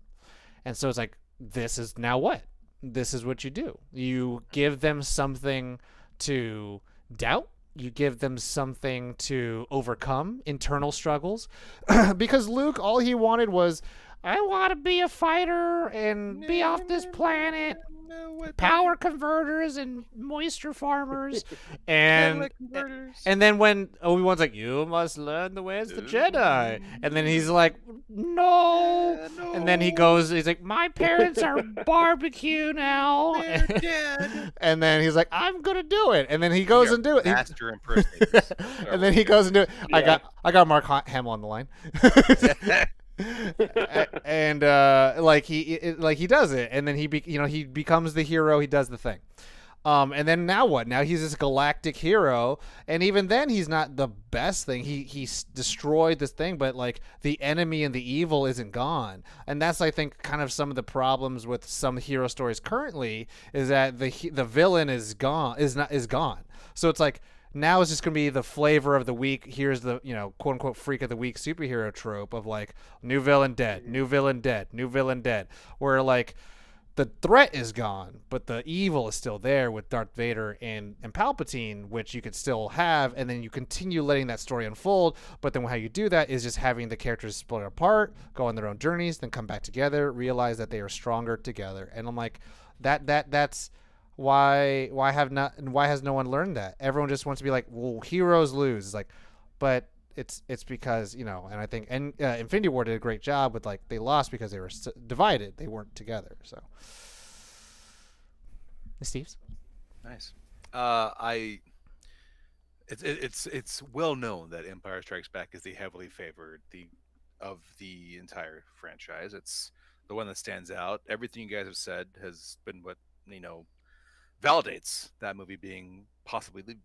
And so it's like, this is now what? This is what you do. You give them something to doubt. You give them something to overcome internal struggles. Because Luke, all he wanted was, I want to be a fighter and be off this planet. Power converters and moisture farmers. And then when Obi-Wan's like, you must learn the ways of the Jedi. And then he's like, no. And then he's like, my parents are barbecue now. They're dead. And then he's like, I'm going to do it. And then he goes and do it. Master impersonators. And then he goes and do it. Yeah. I got Mark Hamill on the line. And he does it, and then he becomes the hero. He does the thing, and then now what? Now he's this galactic hero, and even then he's not the best thing. He destroyed this thing, but like the enemy and the evil isn't gone, and that's, I think, kind of some of the problems with some hero stories currently is that the villain is gone. So it's like, now it's just going to be the flavor of the week. Here's the, quote unquote freak of the week superhero trope of like new villain dead. Where like the threat is gone, but the evil is still there with Darth Vader and Palpatine, which you could still have. And then you continue letting that story unfold. But then how you do that is just having the characters split apart, go on their own journeys, then come back together, realize that they are stronger together. And I'm like, that's why has no one learned that? Everyone just wants to be like, well, heroes lose. It's like, but it's because, you know, and I think Infinity War did a great job with, like, they lost because they were divided. They weren't together. So, Steve's Nice. It's well known that Empire Strikes Back is the heavily favored of the entire franchise. It's the one that stands out. Everything you guys have said has been what, you know, validates that movie being possibly the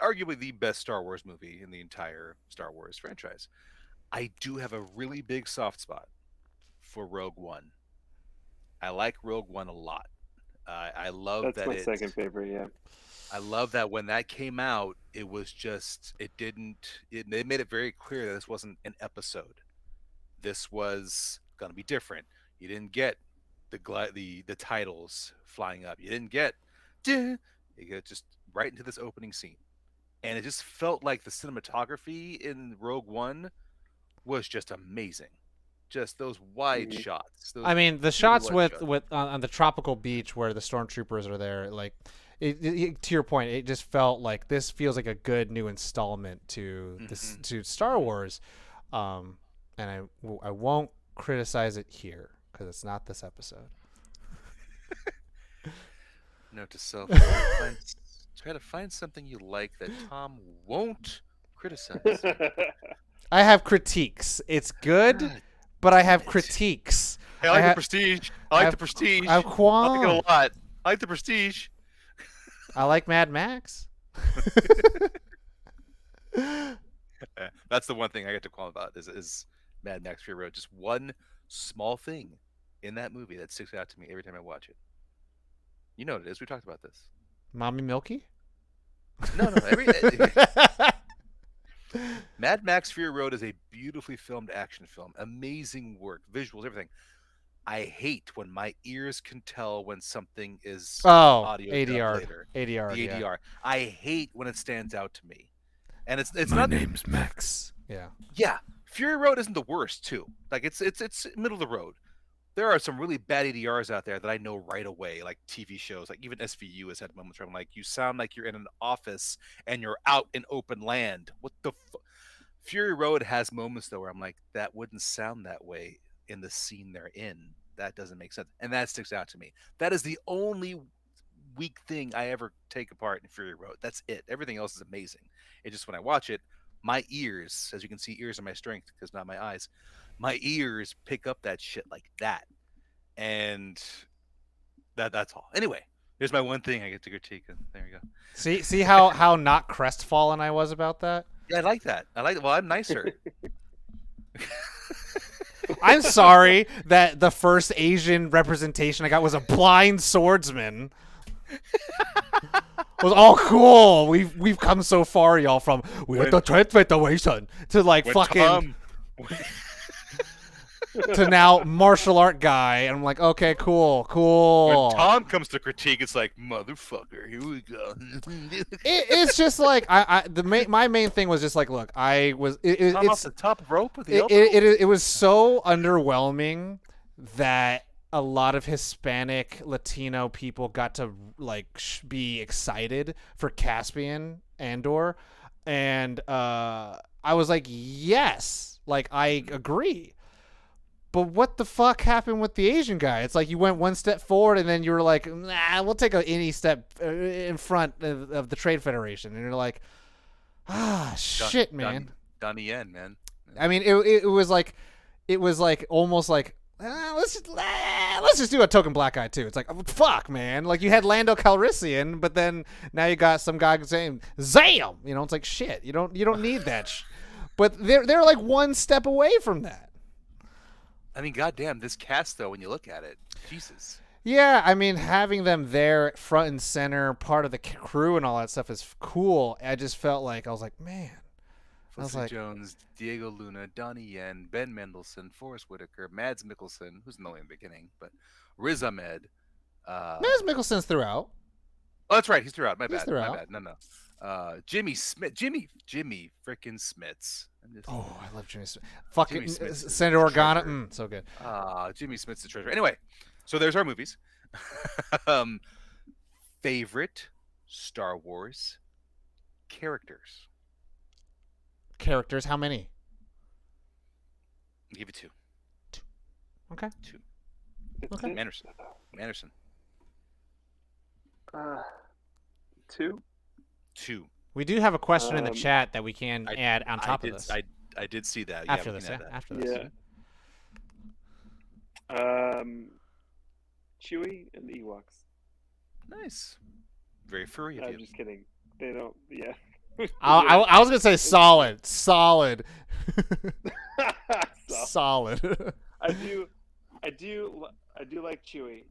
arguably the best Star Wars movie in the entire Star Wars franchise. I do have a really big soft spot for Rogue One. I like Rogue One a lot. I love That's that my second favorite. Yeah. I love that when that came out, it was just they made it very clear that this wasn't an episode. This was gonna be different. You didn't get the titles flying up. You didn't get you get just right into this opening scene. And it just felt like the cinematography in Rogue One was just amazing. Just those wide shots. I mean, the shots with on the tropical beach where the stormtroopers are there, like, to your point, it just felt like this feels like a good new installment to this to Star Wars, and I won't criticize it here because it's not this episode. Note to self: try to find something you like that Tom won't criticize. I have critiques. It's good, but I have critiques. Hey, I like the Prestige. I like the Prestige. I have qualms. I like it a lot. I like the Prestige. I like Mad Max. That's the one thing I get to qualm about is Mad Max Fury Road. Just one small thing in that movie that sticks out to me every time I watch it. You know what it is. We talked about this. Mommy Milky? No. Mad Max Fury Road is a beautifully filmed action film. Amazing work, visuals, everything. I hate when my ears can tell when something is audio ADR. Later. ADR. The ADR. Yeah. I hate when it stands out to me. And it's My not name's Max. Yeah. Yeah. Fury Road isn't the worst too. Like it's middle of the road. There are some really bad ADRs out there that I know right away, like TV shows, like even SVU has had moments where I'm like, you sound like you're in an office and you're out in open land. What the Fury Road has moments though where I'm like, that wouldn't sound that way in the scene they're in. That doesn't make sense. And that sticks out to me. That is the only weak thing I ever take apart in Fury Road. That's it. Everything else is amazing. It just, when I watch it, my ears, as you can see, ears are my strength because not my eyes. My ears pick up that shit like that. And that's all. Anyway, here's my one thing I get to critique. And there you go. See how not crestfallen I was about that? Yeah, I like that. Well, I'm nicer. I'm sorry that the first Asian representation I got was a blind swordsman. It was all cool. We've come so far, y'all, from we're the third federation to like fucking to now martial art guy, and I'm like, okay, cool. When Tom comes to critique, it's like, motherfucker, here we go. It's just like my main thing was just like, look, it's off the top rope with the elbow? It was so underwhelming that a lot of Hispanic Latino people got to like be excited for Caspian Andor, and I was like, yes, like I agree. But what the fuck happened with the Asian guy? It's like you went one step forward and then you were like, nah, we'll take any step in front of the Trade Federation. And you're like, shit, man. Donnie Yen, man. I mean, it was like almost like, let's just do a token black guy too. It's like, fuck, man. Like you had Lando Calrissian, but then now you got some guy saying Zam. You know, it's like shit. You don't need that. But they're like one step away from that. I mean, goddamn, this cast though, when you look at it, Jesus. Yeah, I mean, having them there front and center, part of the crew and all that stuff is cool. I just felt like I was like, man. Felicity Jones, Diego Luna, Donnie Yen, Ben Mendelsohn, Forrest Whitaker, Mads Mikkelsen, who's only in the beginning, but Riz Ahmed. Mads Mikkelsen's throughout. Oh, that's right, he's throughout. My bad. No. Jimmy Smith, Jimmy frickin' Smits. I love Jimmy Smith. Fucking Senator Organa, so good. Jimmy Smith's the treasure. Anyway, so there's our movies. favorite Star Wars characters. Characters, how many? I'll give you two. Okay. Two. Okay. Anderson. 2. Two. We do have a question in the chat that we can add on top of this. I did see that. After this, yeah. After this. Yeah. Chewie and the Ewoks. Nice. Very furry of you. I'm just kidding. They don't. Yeah. I was gonna say solid. Solid. I do like Chewie,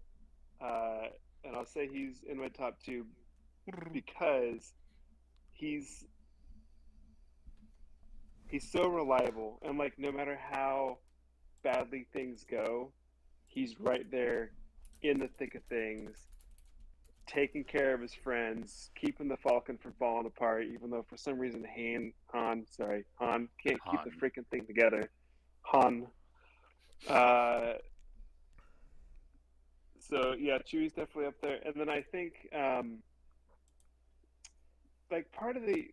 and I'll say he's in my top 2 because he's so reliable, and like no matter how badly things go, he's right there in the thick of things, taking care of his friends, keeping the Falcon from falling apart, even though for some reason Han can't keep the freaking thing together. Han. So yeah, Chewie's definitely up there, and then I think like part of the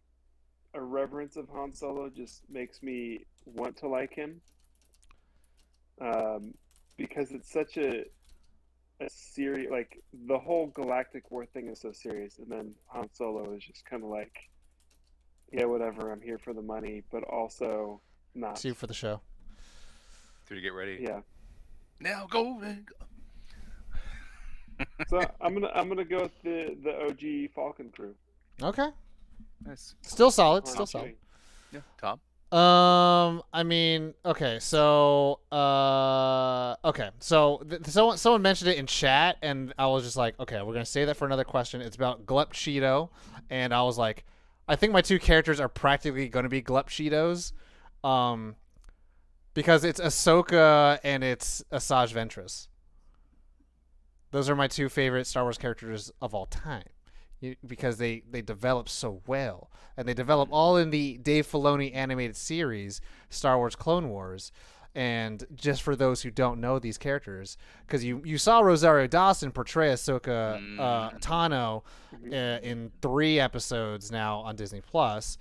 irreverence of Han Solo just makes me want to like him, because it's such a serious, like the whole galactic war thing is so serious, and then Han Solo is just kind of like, yeah, whatever, I'm here for the money, but also not. See you for the show. To get ready. Yeah. Now go. So I'm gonna go with the OG Falcon crew. Okay. Nice. Still solid. Still solid. Yeah. Tom. I mean, okay, so someone mentioned it in chat, and I was just like, okay, we're gonna save that for another question. It's about Glup Cheeto, and I was like, I think my 2 characters are practically gonna be Glup Cheetos, because it's Ahsoka and it's Asajj Ventress. Those are my 2 favorite Star Wars characters of all time. Because they develop so well, and they develop all in the Dave Filoni animated series Star Wars Clone Wars. And just for those who don't know these characters, because you saw Rosario Dawson portray Ahsoka Tano in 3 episodes now on Disney Plus.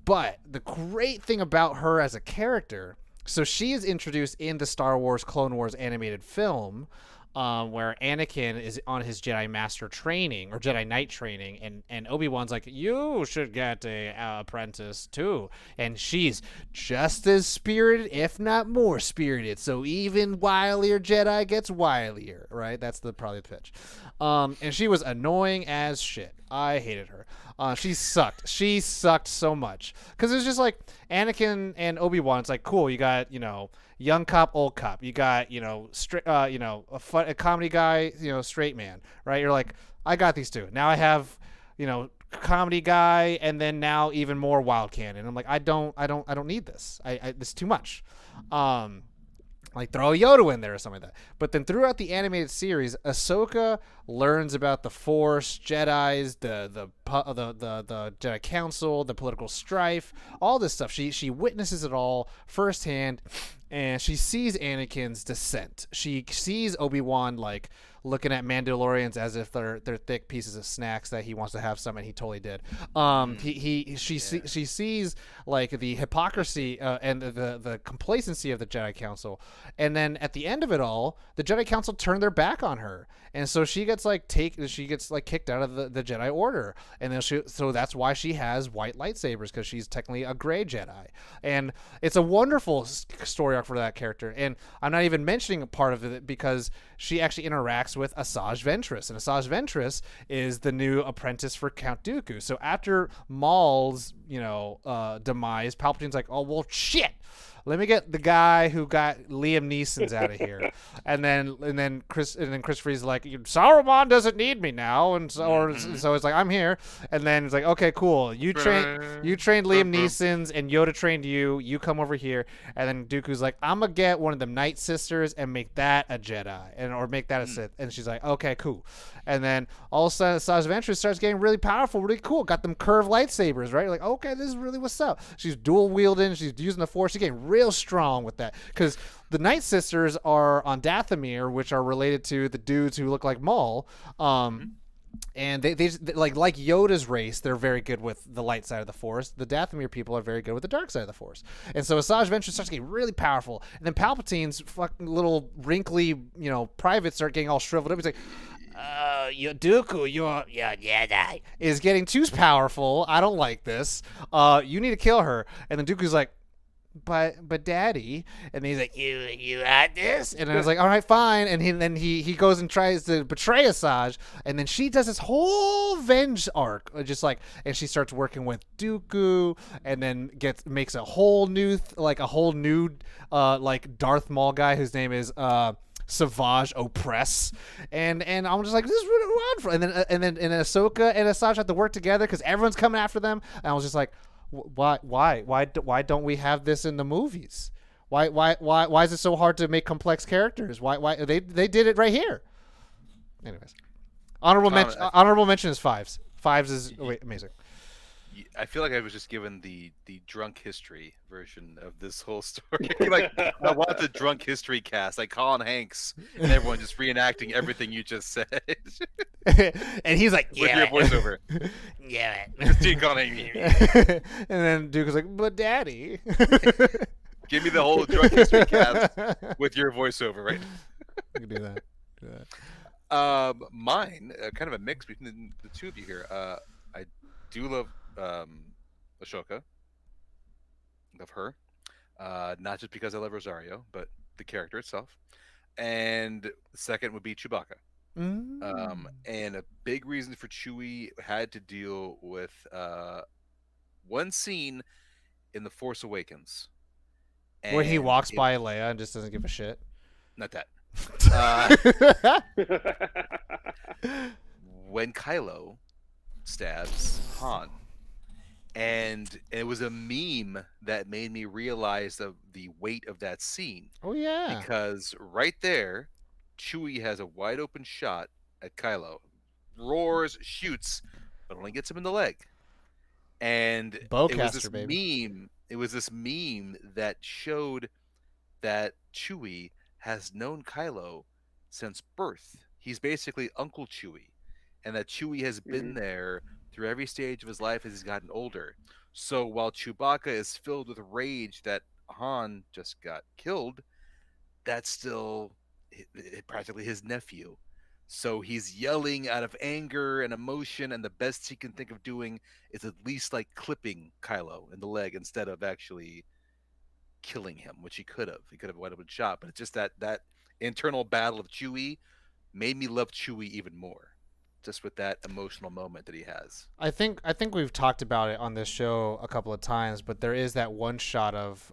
But the great thing about her as a character, so she is introduced in the Star Wars Clone Wars animated film, where Anakin is on his Jedi Master training or Jedi Knight training, and Obi-Wan's like, you should get a apprentice too, and she's just as spirited, if not more spirited. So even wilier Jedi gets wilier, right? That's probably the pitch. And she was annoying as shit. I hated her. She sucked. She sucked so much because it was just like Anakin and Obi-Wan. It's like, cool, you got young cop, old cop. You got a comedy guy, straight man, right? You're like, I got these 2. Now I have comedy guy, and then now even more wild canon. I'm like, I don't need this. This is too much. Like throw Yoda in there or something like that. But then throughout the animated series, Ahsoka learns about the Force, Jedi's, the Jedi Council, the political strife, all this stuff. She witnesses it all firsthand, and she sees Anakin's descent. She sees Obi-Wan like looking at Mandalorians as if they're thick pieces of snacks that he wants to have some, and he totally did. She sees like the hypocrisy and the complacency of the Jedi Council, and then at the end of it all, the Jedi Council turned their back on her, and so she gets kicked out of the Jedi Order, and then so that's why she has white lightsabers, because she's technically a gray Jedi, and it's a wonderful story arc for that character. And I'm not even mentioning a part of it because she actually interacts with Asajj Ventress, and Asajj Ventress is the new apprentice for Count Dooku. So after Maul's demise, Palpatine's like, oh well, shit, let me get the guy who got Liam Neeson's out of here, and then Christopher's like, Saruman doesn't need me now, and so it's like, I'm here, and then it's like, okay, cool, you trained Liam Neeson's, and Yoda trained you. You come over here, and then Dooku's like, I'm gonna get one of them Night Sisters and make that a Jedi, or make that a Sith, and she's like, okay, cool, and then all of a sudden Asajj Ventress starts getting really powerful, really cool, got them curved lightsabers, right? You're like, okay, this is really what's up. She's dual wielding, she's using the Force, she's getting real strong with that, because the Night Sisters are on Dathomir, which are related to the dudes who look like Maul, And they like Yoda's race, they're very good with the light side of the Force. The Dathomir people are very good with the dark side of the Force. And so Asajj Ventress starts getting really powerful, and then Palpatine's fucking little wrinkly, privates start getting all shriveled up. He's like, Dooku, your Jedi is getting too powerful. I don't like this. You need to kill her. And then Dooku's like, but Daddy, and he's like, you at this, and I was like, all right, fine. And then he goes and tries to betray Asajj, and then she does this whole venge arc, just like, and she starts working with Dooku, and then makes a whole new like Darth Maul guy whose name is Savage Opress, and I'm just like, this is really fun. And then Ahsoka and Asajj have to work together because everyone's coming after them, and I was just like, why don't we have this in the movies? Why is it so hard to make complex characters? Why they did it right here? Anyways, honorable mention is Fives. Fives is amazing. I feel like I was just given the drunk history version of this whole story. Like, I want the drunk history cast, like Colin Hanks and everyone just reenacting everything you just said. And he's like, yeah, with your voiceover. Yeah. Christine Colin Hanks. And then Duke was like, but Daddy. Give me the whole drunk history cast with your voiceover, right? You can do that. Mine, kind of a mix between the two of you here. I do love Ashoka. Love her. Not just because I love Rosario, but the character itself. And the second would be Chewbacca. And a big reason for Chewie had to deal with one scene in The Force Awakens. Where he walks by Leia and just doesn't give a shit. Not that. When Kylo stabs Han. And it was a meme that made me realize the weight of that scene. Oh, yeah. Because right there, Chewie has a wide open shot at Kylo. Roars, shoots, but only gets him in the leg. And it was this meme that showed that Chewie has known Kylo since birth. He's basically Uncle Chewie. And that Chewie has been there through every stage of his life as he's gotten older. So while Chewbacca is filled with rage that Han just got killed, that's still practically his nephew. So he's yelling out of anger and emotion, and the best he can think of doing is at least like clipping Kylo in the leg instead of actually killing him, which he could have. He could have went up and shot, but it's just that internal battle of Chewie made me love Chewie even more. Just with that emotional moment that he has. I think we've talked about it on this show a couple of times, but there is that one shot of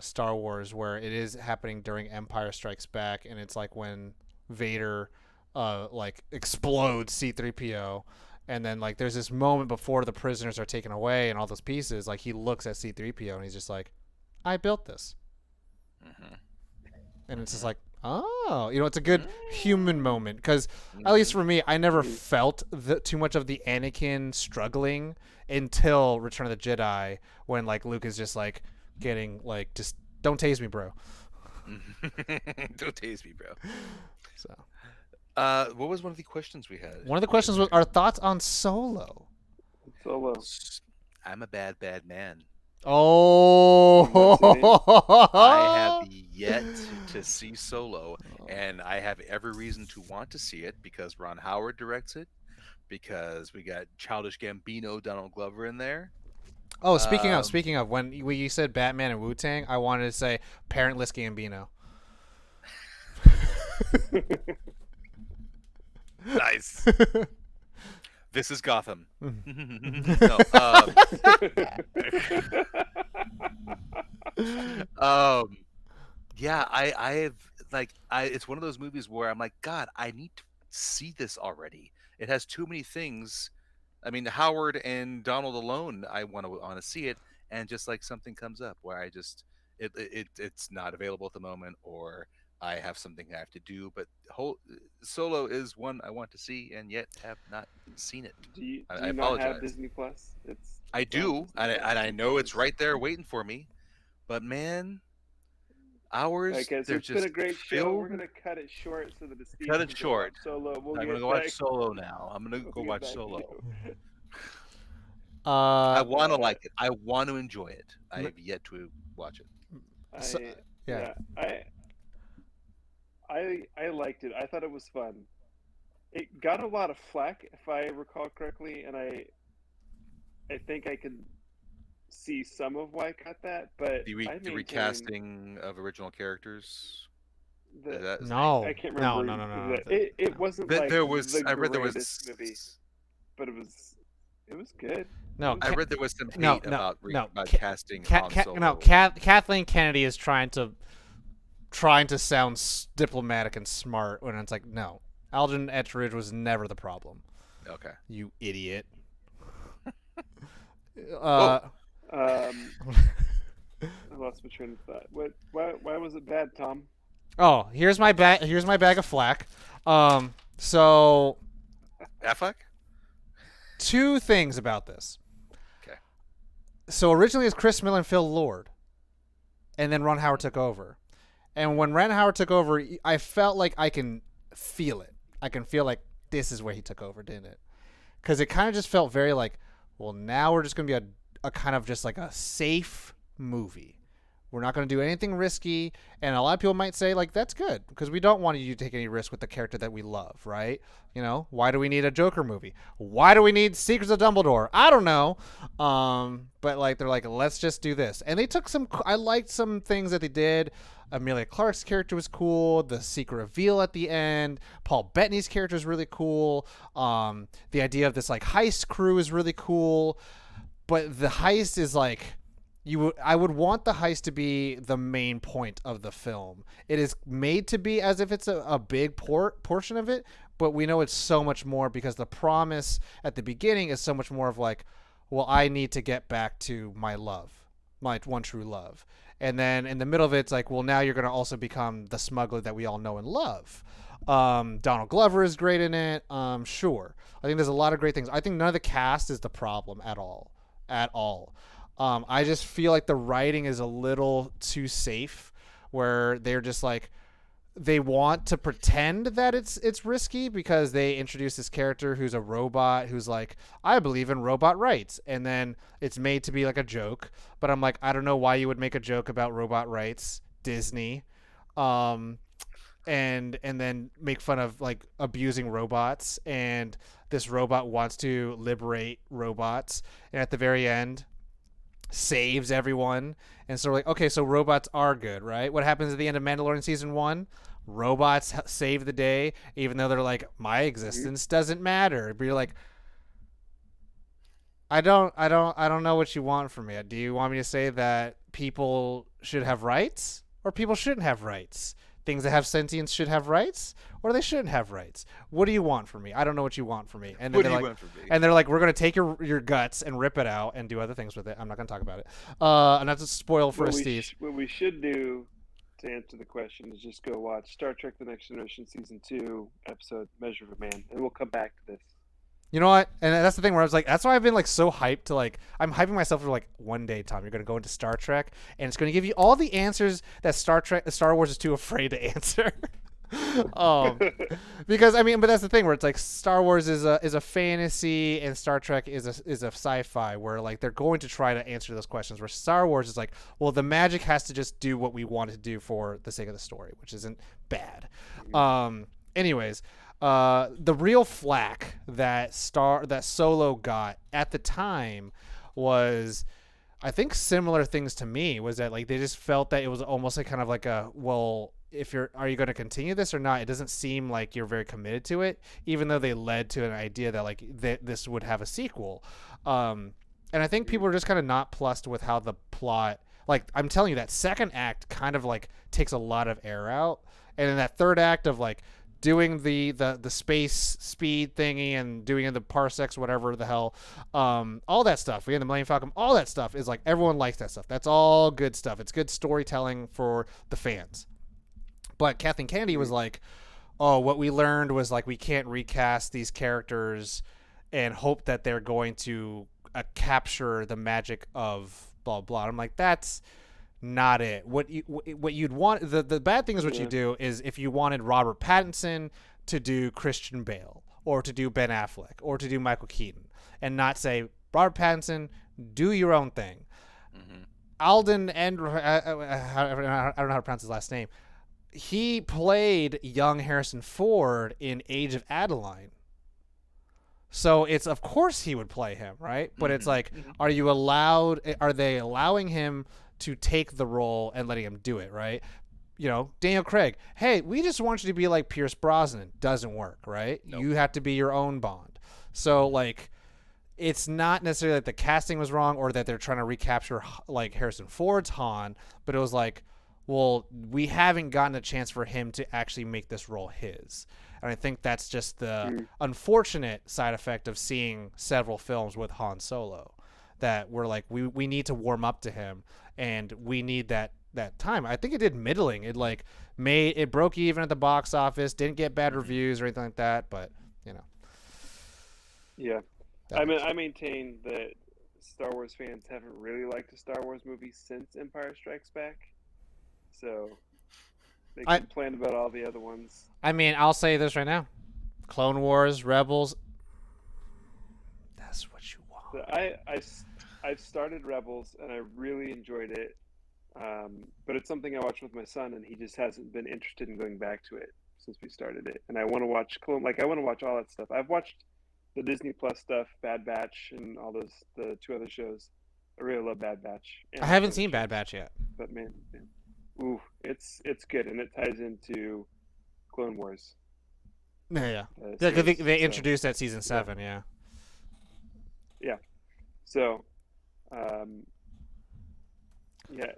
Star Wars where it is happening during Empire Strikes Back, and it's like when Vader like explodes C-3PO, and then like there's this moment before the prisoners are taken away and all those pieces, like he looks at C-3PO and he's just like, I built this. And it's just like, oh, it's a good human moment, because at least for me, I never felt too much of the Anakin struggling until Return of the Jedi, when like Luke is just like getting like, just don't tase me, bro. Don't tase me, bro. So, what was one of the questions we had? One of the questions was our thoughts on Solo. I'm a bad man. Oh, I have yet to see Solo, and I have every reason to want to see it because Ron Howard directs it, because we got Childish Gambino, Donald Glover in there. Oh, speaking of, when you said Batman and Wu-Tang, I wanted to say parentless Gambino. Nice. This is Gotham. Yeah, it's one of those movies where I'm like, God, I need to see this already. It has too many things. I mean, Howard and Donald alone, I want to see it, and just like something comes up where it's not available at the moment, or I have something I have to do. But Solo is one I want to see, and yet have not seen it. Do you I not apologize. have Disney Plus? I do, and I know it's right there waiting for me. But man, Ours, Okay, so they're it's been just a great show. filled. We're gonna cut it short so that the Steve Cut can it go watch short. Solo. We'll I'm get gonna go back. watch Solo now. I'm gonna go We'll get watch back to Solo. you. I Uh, want to like it. I want to enjoy it. I have yet to watch it. so, Yeah, I liked it. I thought it was fun. It got a lot of flack, if I recall correctly, and I think I can see some of why it got that, but The I maintain recasting of original characters. Is that that no, I can't no, remember. no, no, no. It wasn't that like there was? the I read there greatest movie, was. but it was good. No, I read there was some hate no, about no. casting Han Solo. No, Kathleen Kennedy is trying to sound diplomatic and smart when it's like, no, Alden Etridge was never the problem. Okay. You idiot. I lost my train of thought. Why was it bad, Tom? Oh, here's my bag. Here's my bag of flack. So Affleck. two things about this. Okay. So originally it's Chris Miller and Phil Lord, and then Ron Howard took over. And when Ron Howard took over, I felt like I can feel it. I can feel like this is where he took over, didn't it? Because it kind of just felt very like, well, now we're just going to be a kind of just like a safe movie. We're not going to do anything risky. And a lot of people might say, like, that's good because we don't want you to take any risk with the character that we love, right? You know, why do we need a Joker movie? Why do we need Secrets of Dumbledore? I don't know. But, like, they're like, let's just do this. And they took I liked some things that they did. Amelia Clark's character was cool. The secret reveal at the end. Paul Bettany's character is really cool. The idea of this, like, heist crew is really cool. But the heist is, like... I would want the heist to be the main point of the film. It is made to be as if it's a big portion of it, but we know it's so much more because the promise at the beginning is so much more of like, well, I need to get back to my love, my one true love. And then in the middle of it, it's like, well, now you're going to also become the smuggler that we all know and love. Donald Glover is great in it. Sure. I think there's a lot of great things. I think none of the cast is the problem at all. I just feel like the writing is a little too safe where they're just like, they want to pretend that it's risky because they introduce this character who's a robot who's like, I believe in robot rights. And then it's made to be like a joke, but I'm like, I don't know why you would make a joke about robot rights, Disney. And then make fun of like abusing robots, and this robot wants to liberate robots. And at the very end, saves everyone. And so we're like, okay, so robots are good, right? What happens at the end of Mandalorian season 1? Robots save the day, even though they're like, my existence doesn't matter. But you're like, I don't know what you want from me. Do you want me to say that people should have rights or people shouldn't have rights? Things that have sentience should have rights, or they shouldn't have rights. What do you want from me? I don't know what you want from me. And then they're like, we're going to take your guts and rip it out and do other things with it. I'm not going to talk about it. And that's a spoil for Steve. What we should do to answer the question is just go watch Star Trek: The Next Generation Season 2 episode Measure of a Man, and we'll come back to this. You know what? And that's the thing where I was like, that's why I've been like so hyped to like, I'm hyping myself for like one day, Tom, you're going to go into Star Trek and it's going to give you all the answers that Star Wars is too afraid to answer. Because I mean, but that's the thing where it's like Star Wars is a fantasy and Star Trek is a sci-fi where like they're going to try to answer those questions, where Star Wars is like, well, the magic has to just do what we want it to do for the sake of the story, which isn't bad. Anyways, the real flack that Solo got at the time was, I think similar things to me, was that like they just felt that it was almost like kind of like a, well, are you going to continue this or not? It doesn't seem like you're very committed to it, even though they led to an idea that like this would have a sequel. And I think people are just kind of not plussed with how the plot, like I'm telling you, that second act kind of like takes a lot of air out. And in that third act of like doing the space speed thingy and doing the parsecs, whatever the hell, all that stuff, we had the Millennium Falcon, all that stuff is like, everyone likes that stuff. That's all good stuff. It's good storytelling for the fans. But Kathleen Kennedy was like, oh, what we learned was like, we can't recast these characters and hope that they're going to capture the magic of blah, blah. I'm like, that's not it. What you'd want, the bad thing is what you do is if you wanted Robert Pattinson to do Christian Bale or to do Ben Affleck or to do Michael Keaton and not say, Robert Pattinson, do your own thing. Alden and I don't know how to pronounce his last name. He played young Harrison Ford in Age of Adeline. So it's, of course he would play him, right? But it's like, are they allowing him to take the role and letting him do it, right? You know, Daniel Craig, hey, we just want you to be like Pierce Brosnan. Doesn't work, right? Nope. You have to be your own Bond. So, like, it's not necessarily that the casting was wrong or that they're trying to recapture, like, Harrison Ford's Han, but it was like, well, we haven't gotten a chance for him to actually make this role his. And I think that's just the unfortunate side effect of seeing several films with Han Solo, that we're like, we need to warm up to him, and we need that time. I think it did middling. It broke even at the box office, didn't get bad reviews or anything like that, but, you know. Yeah. I maintain that Star Wars fans haven't really liked a Star Wars movie since Empire Strikes Back. So they complained about all the other ones. I mean, I'll say this right now. Clone Wars, Rebels, that's what you want. So I've started Rebels, and I really enjoyed it. But it's something I watched with my son, and he just hasn't been interested in going back to it since we started it. And I want to watch I want to watch all that stuff. I've watched the Disney Plus stuff, Bad Batch, and all the 2 other shows. I really love Bad Batch. I haven't seen Bad Batch yet. But man, ooh, it's good, and it ties into Clone Wars. Yeah. They introduced that season 7, yeah. Yeah. So, yeah,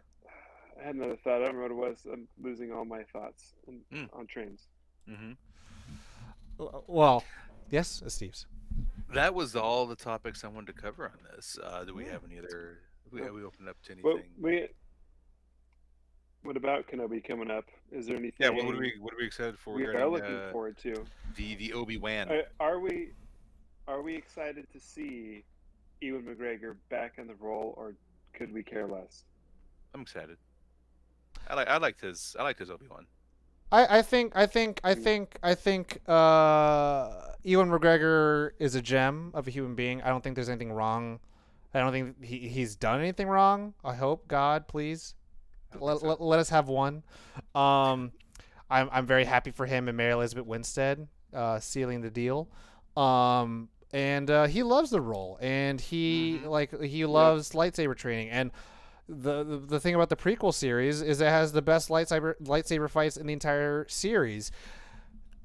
I had another thought. I don't remember what it was. I'm losing all my thoughts on trains. Well, yes, Steve's. That was all the topics I wanted to cover on this. Do we have any other? We opened up to anything? What about Kenobi coming up? Is there anything? Yeah, what are we excited for? We are looking forward to the Obi-Wan. Are we excited to see Ewan McGregor back in the role, or could we care less? I'm excited. I liked his Obi-Wan. I think Ewan McGregor is a gem of a human being. I don't think there's anything wrong. I don't think he's done anything wrong. I hope, God, please. Let us have one. I'm very happy for him and Mary Elizabeth Winstead sealing the deal. And he loves the role, and he loves lightsaber training. And the thing about the prequel series is it has the best lightsaber fights in the entire series,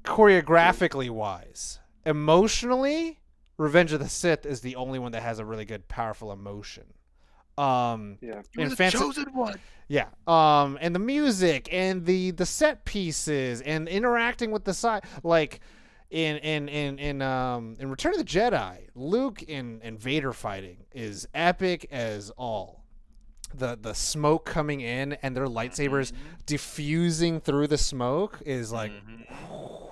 choreographically wise. Emotionally, Revenge of the Sith is the only one that has a really good, powerful emotion. You're the chosen one. Yeah. And the music and the set pieces and interacting with the side, like in Return of the Jedi, Luke and Vader fighting is epic as all. The smoke coming in and their lightsabers diffusing through the smoke is like,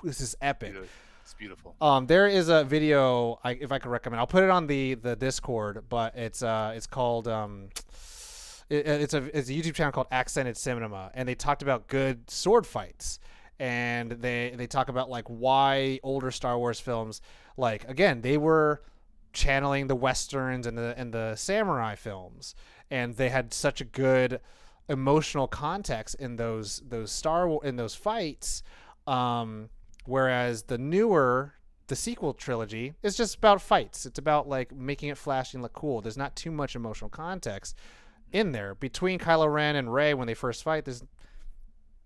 this is epic. It's beautiful. There is a video, if I could recommend, I'll put it on the Discord, but it's called it's a YouTube channel called Accented Cinema, and they talked about good sword fights, and they talk about like why older Star Wars films, like, again, they were channeling the westerns and the samurai films, and they had such a good emotional context in those fights, whereas the sequel trilogy is just about fights. It's about like making it flashy and look cool. There's not too much emotional context in there. Between Kylo Ren and Rey when they first fight,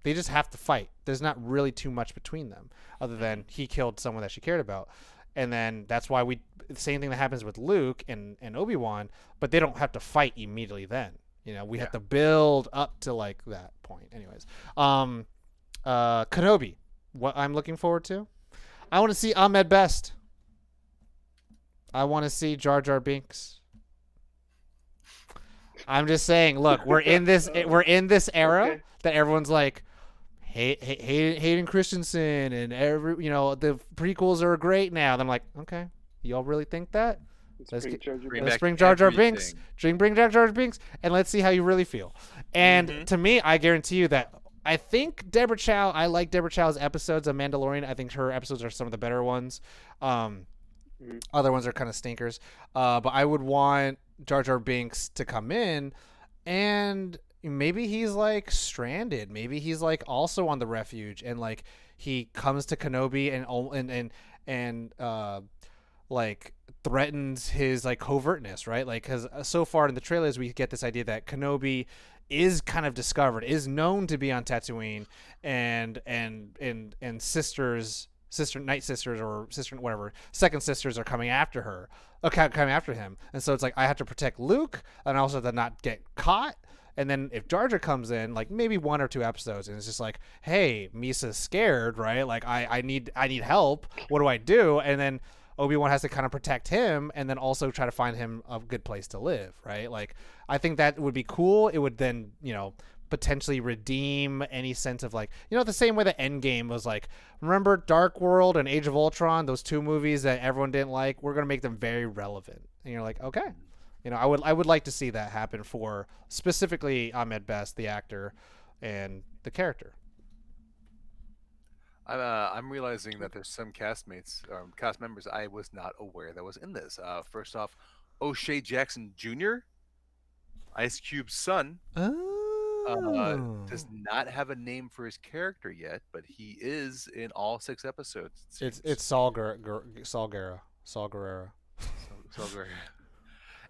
they just have to fight. There's not really too much between them other than he killed someone that she cared about. And then that's why the same thing that happens with Luke and Obi-Wan, but they don't have to fight immediately then. You know, we have to build up to like that point. Anyways, Kenobi, what I'm looking forward to, I want to see Ahmed Best. I want to see Jar Jar Binks. I'm just saying, look, we're in this era that everyone's like, Hayden Christensen and the prequels are great now. And I'm like, okay, y'all really think that? Let's Jar bring Jar Jar Binks. Bring Jar Jar Binks, and let's see how you really feel. And to me, I guarantee you that I think Deborah Chow. I like Deborah Chow's episodes of Mandalorian. I think her episodes are some of the better ones. Other ones are kind of stinkers. But I would want Jar Jar Binks to come in, and maybe he's like stranded. Maybe he's like also on the refuge, and like he comes to Kenobi and like threatens his like covertness, right? Like, because so far in the trailers we get this idea that Kenobi is kind of discovered, is known to be on Tatooine, and night sisters or sister whatever second sisters are coming after her, coming after him, and so it's like I have to protect Luke and also to not get caught. And then if Jar Jar comes in, like maybe 1 or 2 episodes, and it's just like, hey, Misa's scared, right? Like I need help. What do I do? And then Obi-Wan has to kind of protect him, and then also try to find him a good place to live, right? Like I think that would be cool. It would then, potentially redeem any sense of like, the same way the Endgame was like, remember Dark World and Age of Ultron, those 2 movies that everyone didn't like? We're gonna make them very relevant, and you're like, okay. I would like to see that happen for specifically Ahmed Best, the actor, and the character. I'm realizing that there's some cast members I was not aware that was in this. First off, O'Shea Jackson Jr., Ice Cube's son, does not have a name for his character yet, but he is in all 6 episodes. It's Saul Guerrero.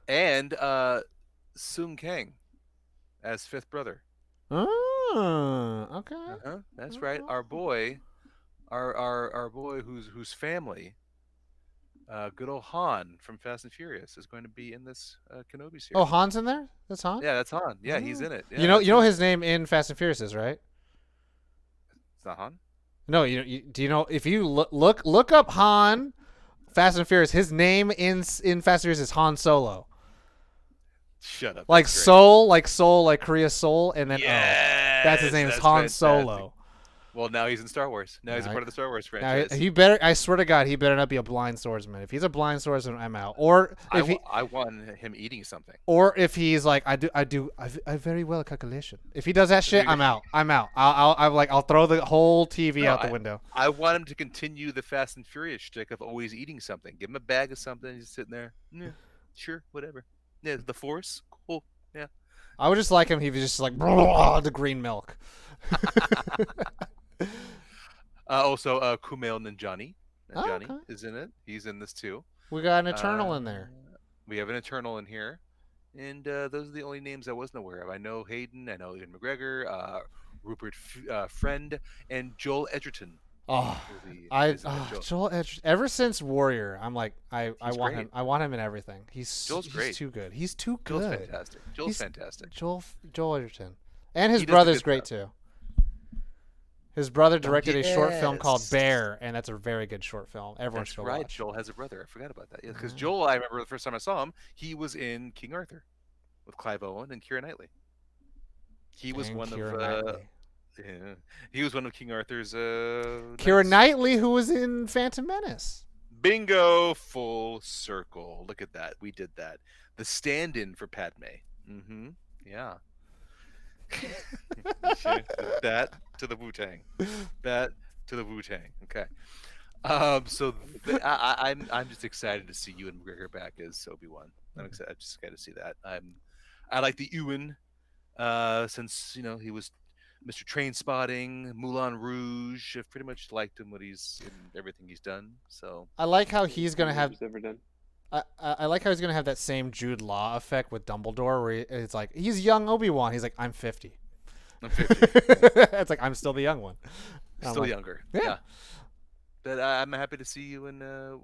And Sung Kang as 5th brother. Oh, okay. That's right. Our boy, our boy whose family, good old Han from Fast and Furious, is going to be in this Kenobi series. Oh, Han's in there? That's Han? Yeah, that's Han. Yeah, he's in it. Yeah, you know his name in Fast and Furious is, right? It's not Han? No, do you know if you look up Han, Fast and Furious, his name in Fast and Furious is Han Solo. Shut up. Like Seoul, like Korea Seoul, and then that's his name is Han fantastic. Solo. Well, now he's in Star Wars. Now he's a part of the Star Wars franchise. He better. I swear to God, he better not be a blind swordsman. If he's a blind swordsman, I'm out. Or if I want him eating something. Or if he's like, I very well calculation. If he does that shit, I'm out. I'll throw the whole TV out the window. I want him to continue the Fast and Furious shtick of always eating something. Give him a bag of something. He's sitting there. Yeah, sure, whatever. Yeah, the Force, cool. Yeah. I would just like him. He was just like the green milk. Also, Kumail Nanjiani is in it. He's in this too. We got an Eternal in there. We have an Eternal in here, and those are the only names I wasn't aware of. I know Hayden. I know Ian McGregor, Rupert Friend, and Joel Edgerton. Joel Edgerton. Ever since Warrior, I'm like, I want him. I want him in everything. Joel's great. He's too good. He's too good. Joel's fantastic. Joel Edgerton, and his brother's great too. His brother directed a short film called Bear, and that's a very good short film. Everyone should watch. Joel has a brother. I forgot about that. Yeah, because Joel, I remember the first time I saw him, he was in King Arthur with Clive Owen and Keira Knightley. He was one of King Arthur's. Keira Knightley, who was in Phantom Menace. Bingo, full circle. Look at that. We did that. The stand-in for Padme. Mm-hmm. Yeah. That to the Wu-Tang. That to the Wu-Tang. Okay. I'm just excited to see Ewan McGregor back as Obi-Wan. I'm excited. I just excited to see that. I like the Ewan, since he was Mr. Trainspotting, Moulin Rouge. I've pretty much liked him what he's in everything he's done. So I like how he's gonna have. Ever done. I like how he's gonna have that same Jude Law effect with Dumbledore, where it's like he's young Obi-Wan. He's like, I'm 50. It's like I'm still the young one. Still younger. Yeah. But I'm happy to see you in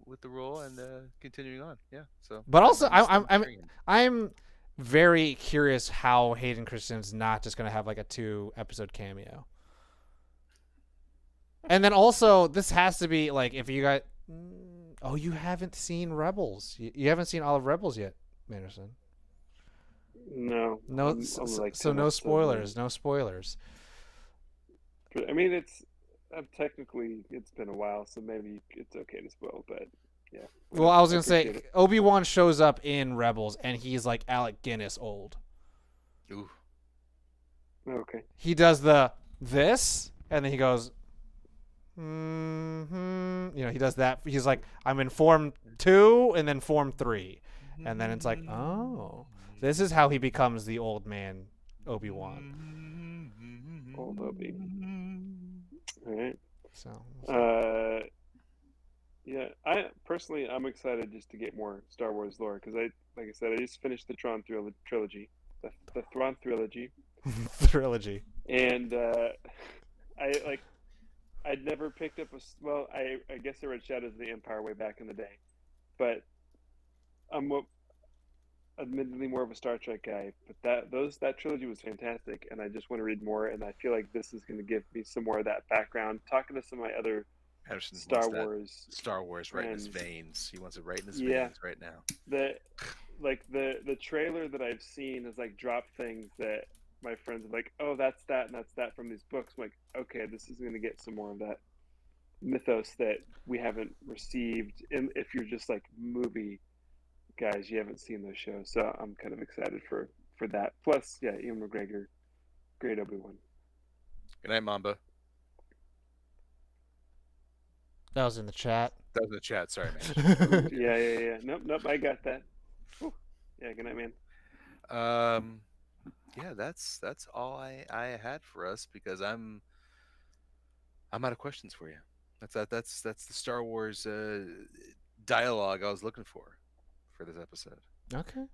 with the role and continuing on. Yeah. So. But also, I'm very curious how Hayden Christensen's not just gonna have like a 2-episode cameo. And then also, this has to be like if you got. Oh, you haven't seen Rebels. You haven't seen all of Rebels yet, Manderson. No. No. So no spoilers. No spoilers. I mean, it's technically it's been a while, so maybe it's okay to spoil. But Yeah. Well, I was gonna appreciate say it. Obi-Wan shows up in Rebels, and he's like Alec Guinness old. Ooh. Okay. He does this, and then he goes, mm-hmm. He does that. He's like, I'm in Form 2, and then Form 3, and then it's like, oh, this is how he becomes the old man Obi-Wan. Old Obi. All right. So. Yeah, I'm excited just to get more Star Wars lore because like I said, I just finished the Tron trilogy, the Thrawn trilogy, Trilogy. and I'd never picked up I guess I read Shadows of the Empire way back in the day, but I'm admittedly more of a Star Trek guy. But that trilogy was fantastic, and I just want to read more. And I feel like this is going to give me some more of that background. Talking to some of my other Patterson Star Wars right in his veins. He wants it right in his Yeah. veins right now. The trailer that I've seen has like dropped things that my friends are like, oh, that's that and that's that from these books. I'm like, okay, this is going to get some more of that mythos that we haven't received. And if you're just like movie guys, you haven't seen those shows, so I'm kind of excited for that. Plus, yeah, Ian McGregor, great Obi-Wan. Good night, Mamba. That was in the chat. That was in the chat. Sorry, man. Yeah. Nope. I got that. Whew. Yeah, good night, man. Yeah, that's all I had for us because I'm out of questions for you. That's the Star Wars dialogue I was looking for this episode. Okay.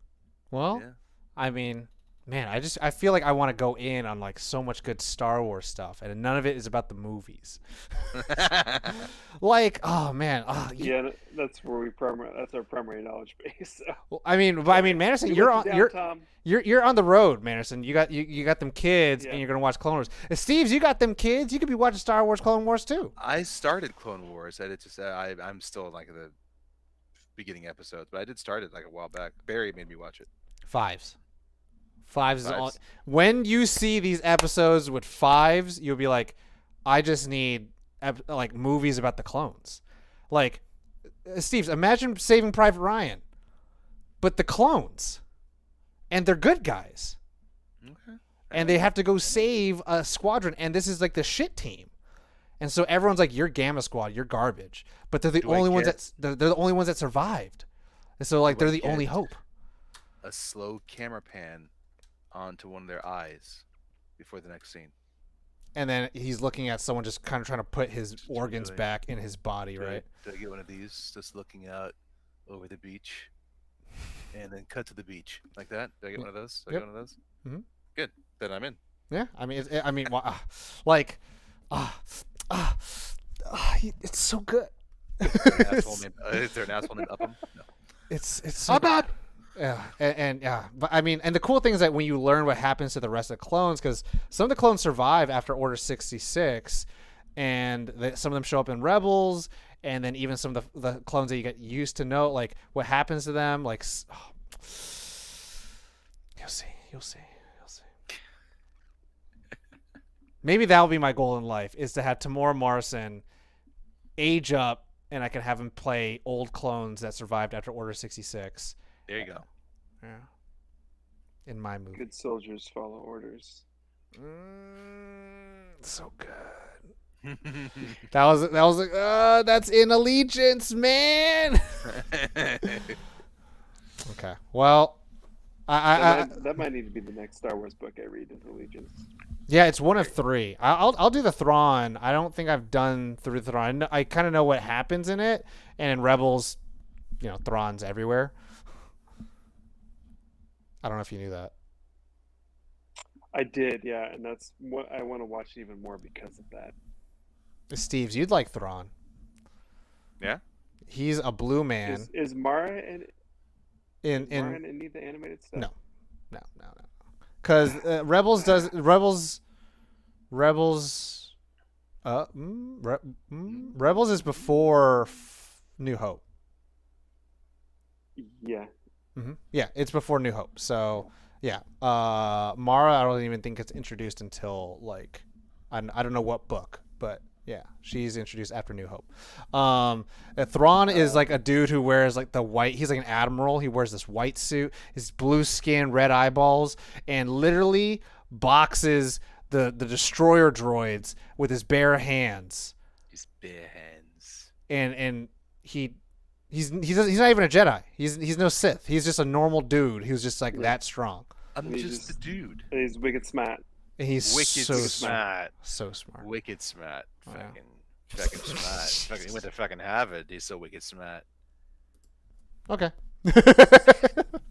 Well, Yeah. I mean, man, I feel like I want to go in on like so much good Star Wars stuff, and none of it is about the movies. Like, oh man, Yeah, that's where that's our primary knowledge base. So. Well, I mean, Manderson, you're on the road, Manderson. You got them kids, and you're gonna watch Clone Wars. Steve's, you got them kids. You could be watching Star Wars Clone Wars too. I started Clone Wars. I'm still like the beginning episodes, but I did start it like a while back. Barry made me watch it. Fives is all. When you see these episodes with fives, you'll be like, I just need like movies about the clones. Like, Steve's, imagine Saving Private Ryan, but the clones, and they're good guys. Okay. And they have to go save a squadron, and this is like the shit team. And so everyone's like, "You're Gamma Squad, you're garbage." But they're the only ones they're the only ones that survived. And so like they're the only hope. A slow camera pan onto one of their eyes before the next scene. And then he's looking at someone just kind of trying to put his organs back in his body, right? Did I get one of these? Just looking out over the beach, and then cut to the beach like that. Did I get one of those? Did I get one of those? Mm-hmm. Good. Then I'm in. Yeah, I mean, it's so good. Is there an asshole named Upham? No. It's so bad. Yeah, and yeah, but I mean, and the cool thing is that when you learn what happens to the rest of the clones, because some of the clones survive after Order 66, and some of them show up in Rebels, and then even some of the clones that you get used to know, like what happens to them, like you'll see. Maybe that'll be my goal in life, is to have Tamora Morrison age up, and I can have him play old clones that survived after Order 66. There you go. Yeah. In my movie. Good soldiers follow orders. So good. that was like, that's in Allegiance, man. Okay. Well, that might need to be the next Star Wars book I read, is Allegiance. Yeah, it's one of 3. I'll do the Thrawn. I don't think I've done through Thrawn. I kind of know what happens in it, and in Rebels, Thrawn's everywhere. I don't know if you knew that. I did, yeah, and that's what I want to watch even more because of that. Steve's, you'd like Thrawn. Yeah? He's a blue man. Is Mara in any of the animated stuff? No. Because Rebels is before New Hope. Yeah. Mm-hmm. Yeah, it's before New Hope. So yeah, Mara, I don't even think it's introduced until like I don't know what book, but Yeah, she's introduced after New Hope. Thrawn is like a dude who wears like the white. He's like an admiral. He wears this white suit, his blue skin, red eyeballs, and literally boxes the destroyer droids with his bare hands. His bare hands. And he's not even a Jedi. He's no Sith. He's just a normal dude who's just like that strong. I'm just a dude. He's wicked smart. And he's wicked so smart. So smart. Wicked smart. Wow. Fucking smart. He went to fucking Harvard. He's so wicked smart. Okay.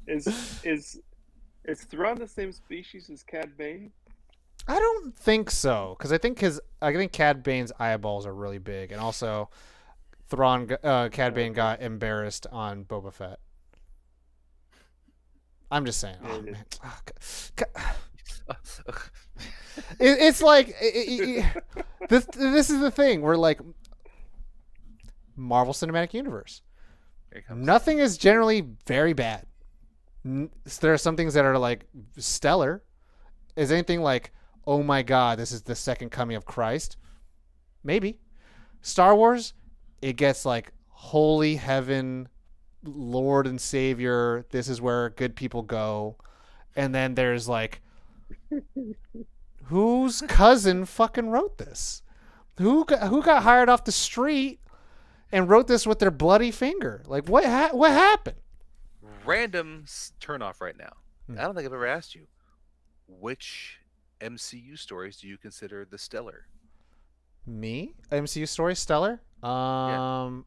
Is Thrawn the same species as Cad Bane? I don't think so, because I think Cad Bane's eyeballs are really big, and also Cad Bane got embarrassed on Boba Fett. I'm just saying. Oh, man. It's like this is the thing. We're like Marvel Cinematic Universe. Nothing is generally very bad. There are some things that are like stellar. Is anything like, oh my God, this is the second coming of Christ? Maybe. Star Wars, it gets like holy heaven, Lord and Savior. This is where good people go. And then there's like, whose cousin fucking wrote this? Who got hired off the street and wrote this with their bloody finger? Like, what happened? Random turnoff right now. I don't think I've ever asked you, which MCU stories do you consider the stellar? Me? MCU story stellar? I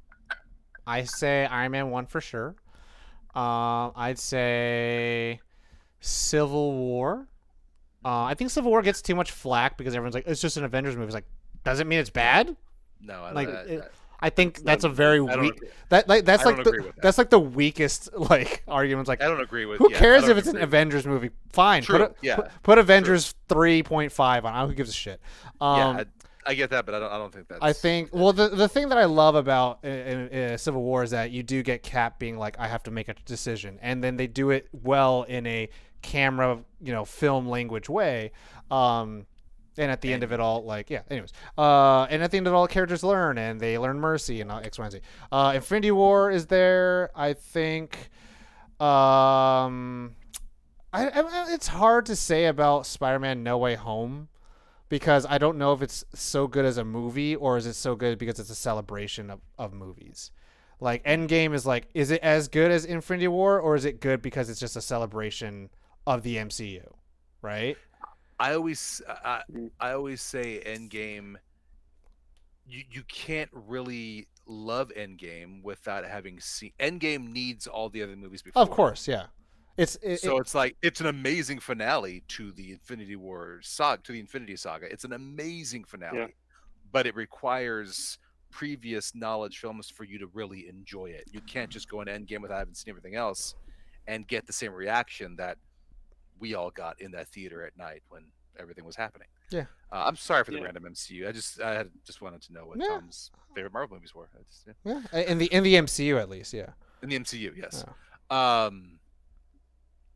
say Iron Man 1 for sure. I'd say Civil War. I think Civil War gets too much flack because everyone's like, it's just an Avengers movie. It's like, does it mean it's bad? No, I think that's a very weak. That's like the weakest like arguments. Like, I don't agree with. Who cares if it's an Avengers movie? Fine, True. put Avengers 3.5 on. Who gives a shit? I get that, but I don't think that's. I think the thing that I love about Civil War is that you do get Cap being like, I have to make a decision, and then they do it well in a camera, film language way. And at the end of it all, like, yeah, anyways. And at the end of it all, characters learn, and they learn mercy and X, Y, and Z. Infinity War is there, I think. It's hard to say about Spider-Man No Way Home because I don't know if it's so good as a movie or is it so good because it's a celebration of movies. Like, Endgame is like, is it as good as Infinity War or is it good because it's just a celebration of the MCU, right? I always say Endgame. You can't really love Endgame without having seen Endgame. Needs all the other movies before. Of course, yeah. It's like it's an amazing finale to the Infinity War saga, to the Infinity Saga. It's an amazing finale, but it requires previous knowledge films for you to really enjoy it. You can't just go into Endgame without having seen everything else and get the same reaction that we all got in that theater at night when everything was happening. Yeah. I'm sorry for the random MCU. I just wanted to know what Tom's favorite Marvel movies were. In the MCU at least, yeah. In the MCU, yes.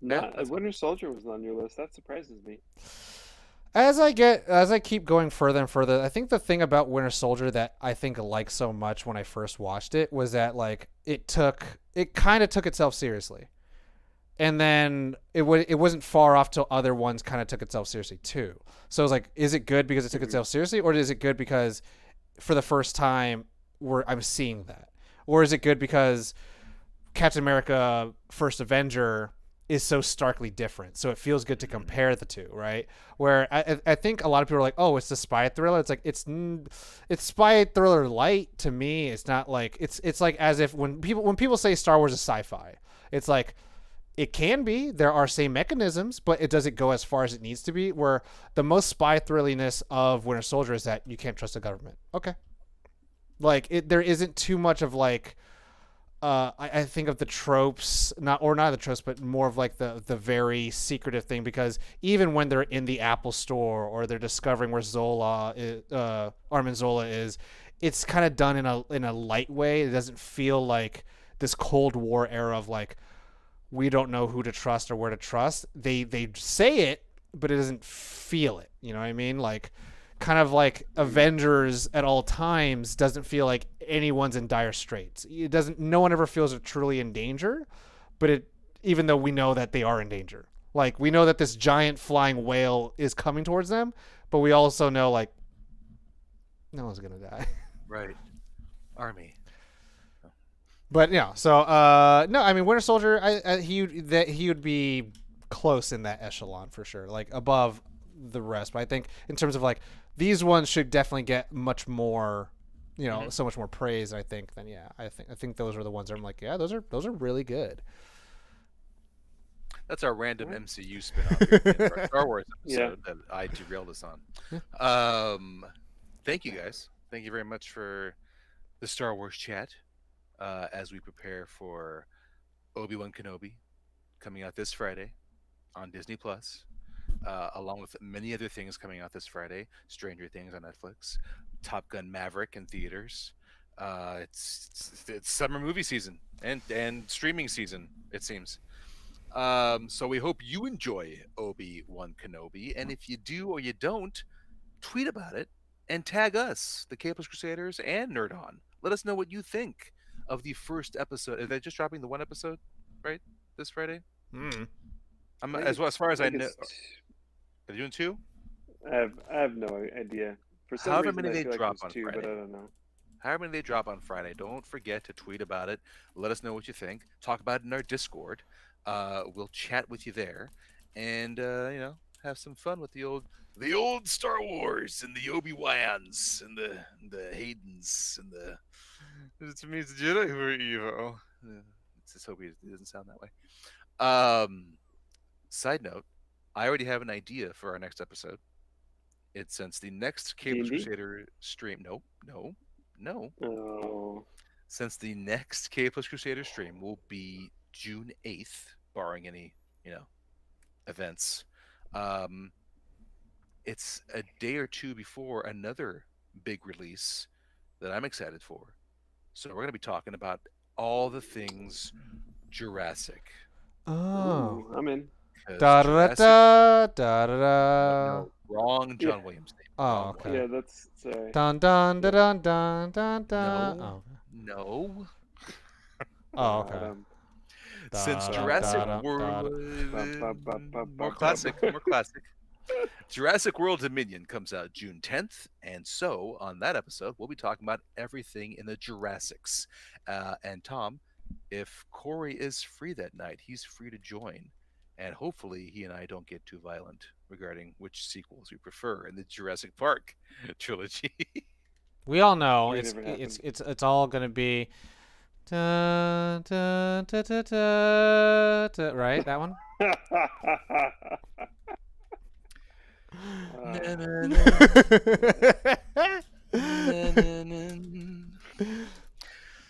Winter Soldier was on your list. That surprises me. As I keep going further and further, I think the thing about Winter Soldier that I think I liked so much when I first watched it was that like it kind of took itself seriously. And then it wasn't far off till other ones kind of took itself seriously too. So I was like, is it good because it took itself seriously, or is it good because for the first time I'm seeing that, or is it good because Captain America: First Avenger is so starkly different, so it feels good to compare the two, right? Where I think a lot of people are like, oh, it's a spy thriller. It's like it's spy thriller light to me. It's not like it's like as if when people say Star Wars is sci-fi, it's like. It can be. There are same mechanisms, but it doesn't go as far as it needs to be. Where the most spy thrilliness of Winter Soldier is that you can't trust the government. Okay. Like, there isn't too much of like, I think of the tropes, not the tropes, but more of like the very secretive thing, because even when they're in the Apple store or they're discovering where Armin Zola is, it's kind of done in a light way. It doesn't feel like this Cold War era of like, we don't know who to trust or where to trust. They say it, but it doesn't feel it. You know what I mean? Like, kind of like Avengers at all times doesn't feel like anyone's in dire straits. It doesn't. No one ever feels they're truly in danger, but even though we know that they are in danger. Like we know that this giant flying whale is coming towards them, but we also know like no one's gonna die. Right. Army. But yeah, so no, I mean Winter Soldier, he would be close in that echelon for sure, like above the rest. But I think in terms of like these ones should definitely get much more, so much more praise. I think than I think those are the ones that I'm like, yeah, those are really good. That's our random MCU spin-off here for our Star Wars episode that I derailed us on. Yeah. Thank you guys. Thank you very much for the Star Wars chat as we prepare for Obi-Wan Kenobi coming out this Friday on Disney Plus, along with many other things coming out this Friday. Stranger Things on Netflix, Top Gun Maverick in theaters. It's summer movie season and streaming season, it seems. So we hope you enjoy Obi-Wan Kenobi, and if you do or you don't, tweet about it and tag us, the Capeless Crusaders and Nerd On. Let us know what you think of the first episode. Are they just dropping the one episode, right, this Friday? As far as I know, are they doing two? I have no idea. For some However reason, many I they feel drop like it on was two, Friday. but I don't know. However many they drop on Friday, don't forget to tweet about it. Let us know what you think. Talk about it in our Discord. We'll chat with you there, and have some fun with the old Star Wars and the Obi-Wans and the Haydens and the. It means the Jedi who are evil. Let's just hope it doesn't sound that way. Side note, I already have an idea for our next episode. It's since the next Capeless Crusader stream. No. Oh. Since the next Capeless Crusader stream will be June 8th, barring any, events. It's a day or two before another big release that I'm excited for. So we're going to be talking about all the things Jurassic. Oh, I'm in. Da da da da da da. No, wrong John Williams name. Oh, okay. Yeah, that's sorry. Dun dun dun dun dun dun dun. No. Oh, okay. Since Jurassic World, more classic. Jurassic World Dominion comes out June 10th, and so on that episode, we'll be talking about everything in the Jurassics. And Tom, if Corey is free that night, he's free to join, and hopefully he and I don't get too violent regarding which sequels we prefer in the Jurassic Park trilogy. We all know it's all gonna be. Dun, dun, dun, dun, dun, dun, right, that one.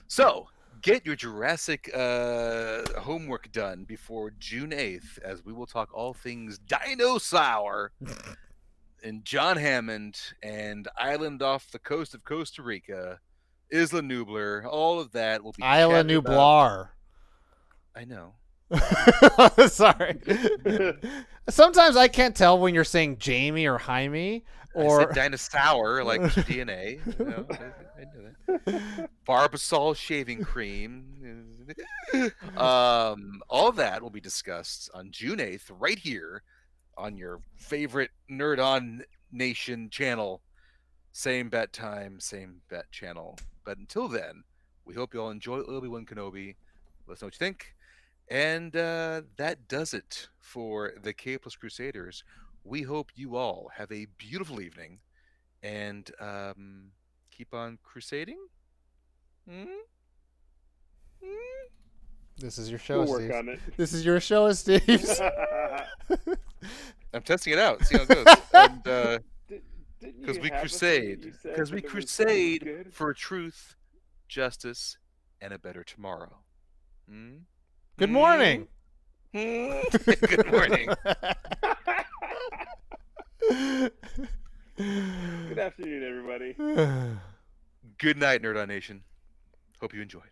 So, get your Jurassic homework done before June 8th, as we will talk all things Dinosaur and John Hammond and Island off the coast of Costa Rica, Isla Nublar, all of that will be Isla Nublar. I know. Sorry. Sometimes I can't tell when you're saying Jamie or Jaime or I said dinosaur like DNA. I know that. Barbasol shaving cream. All that will be discussed on June 8th, right here on your favorite Nerd On Nation channel. Same bet time, same bet channel. But until then, we hope you all enjoy Obi-Wan Kenobi. Let us know what you think. And that does it for the Capeless Crusaders. We hope you all have a beautiful evening and keep on crusading. This is your show, we'll Steve. Work on it. This is your show, Steve. I'm testing it out. See how it goes. And, because we crusade. Because we crusade for truth, justice, and a better tomorrow. Good morning. Good morning. Good afternoon, everybody. Good night, Nerd On Nation. Hope you enjoyed.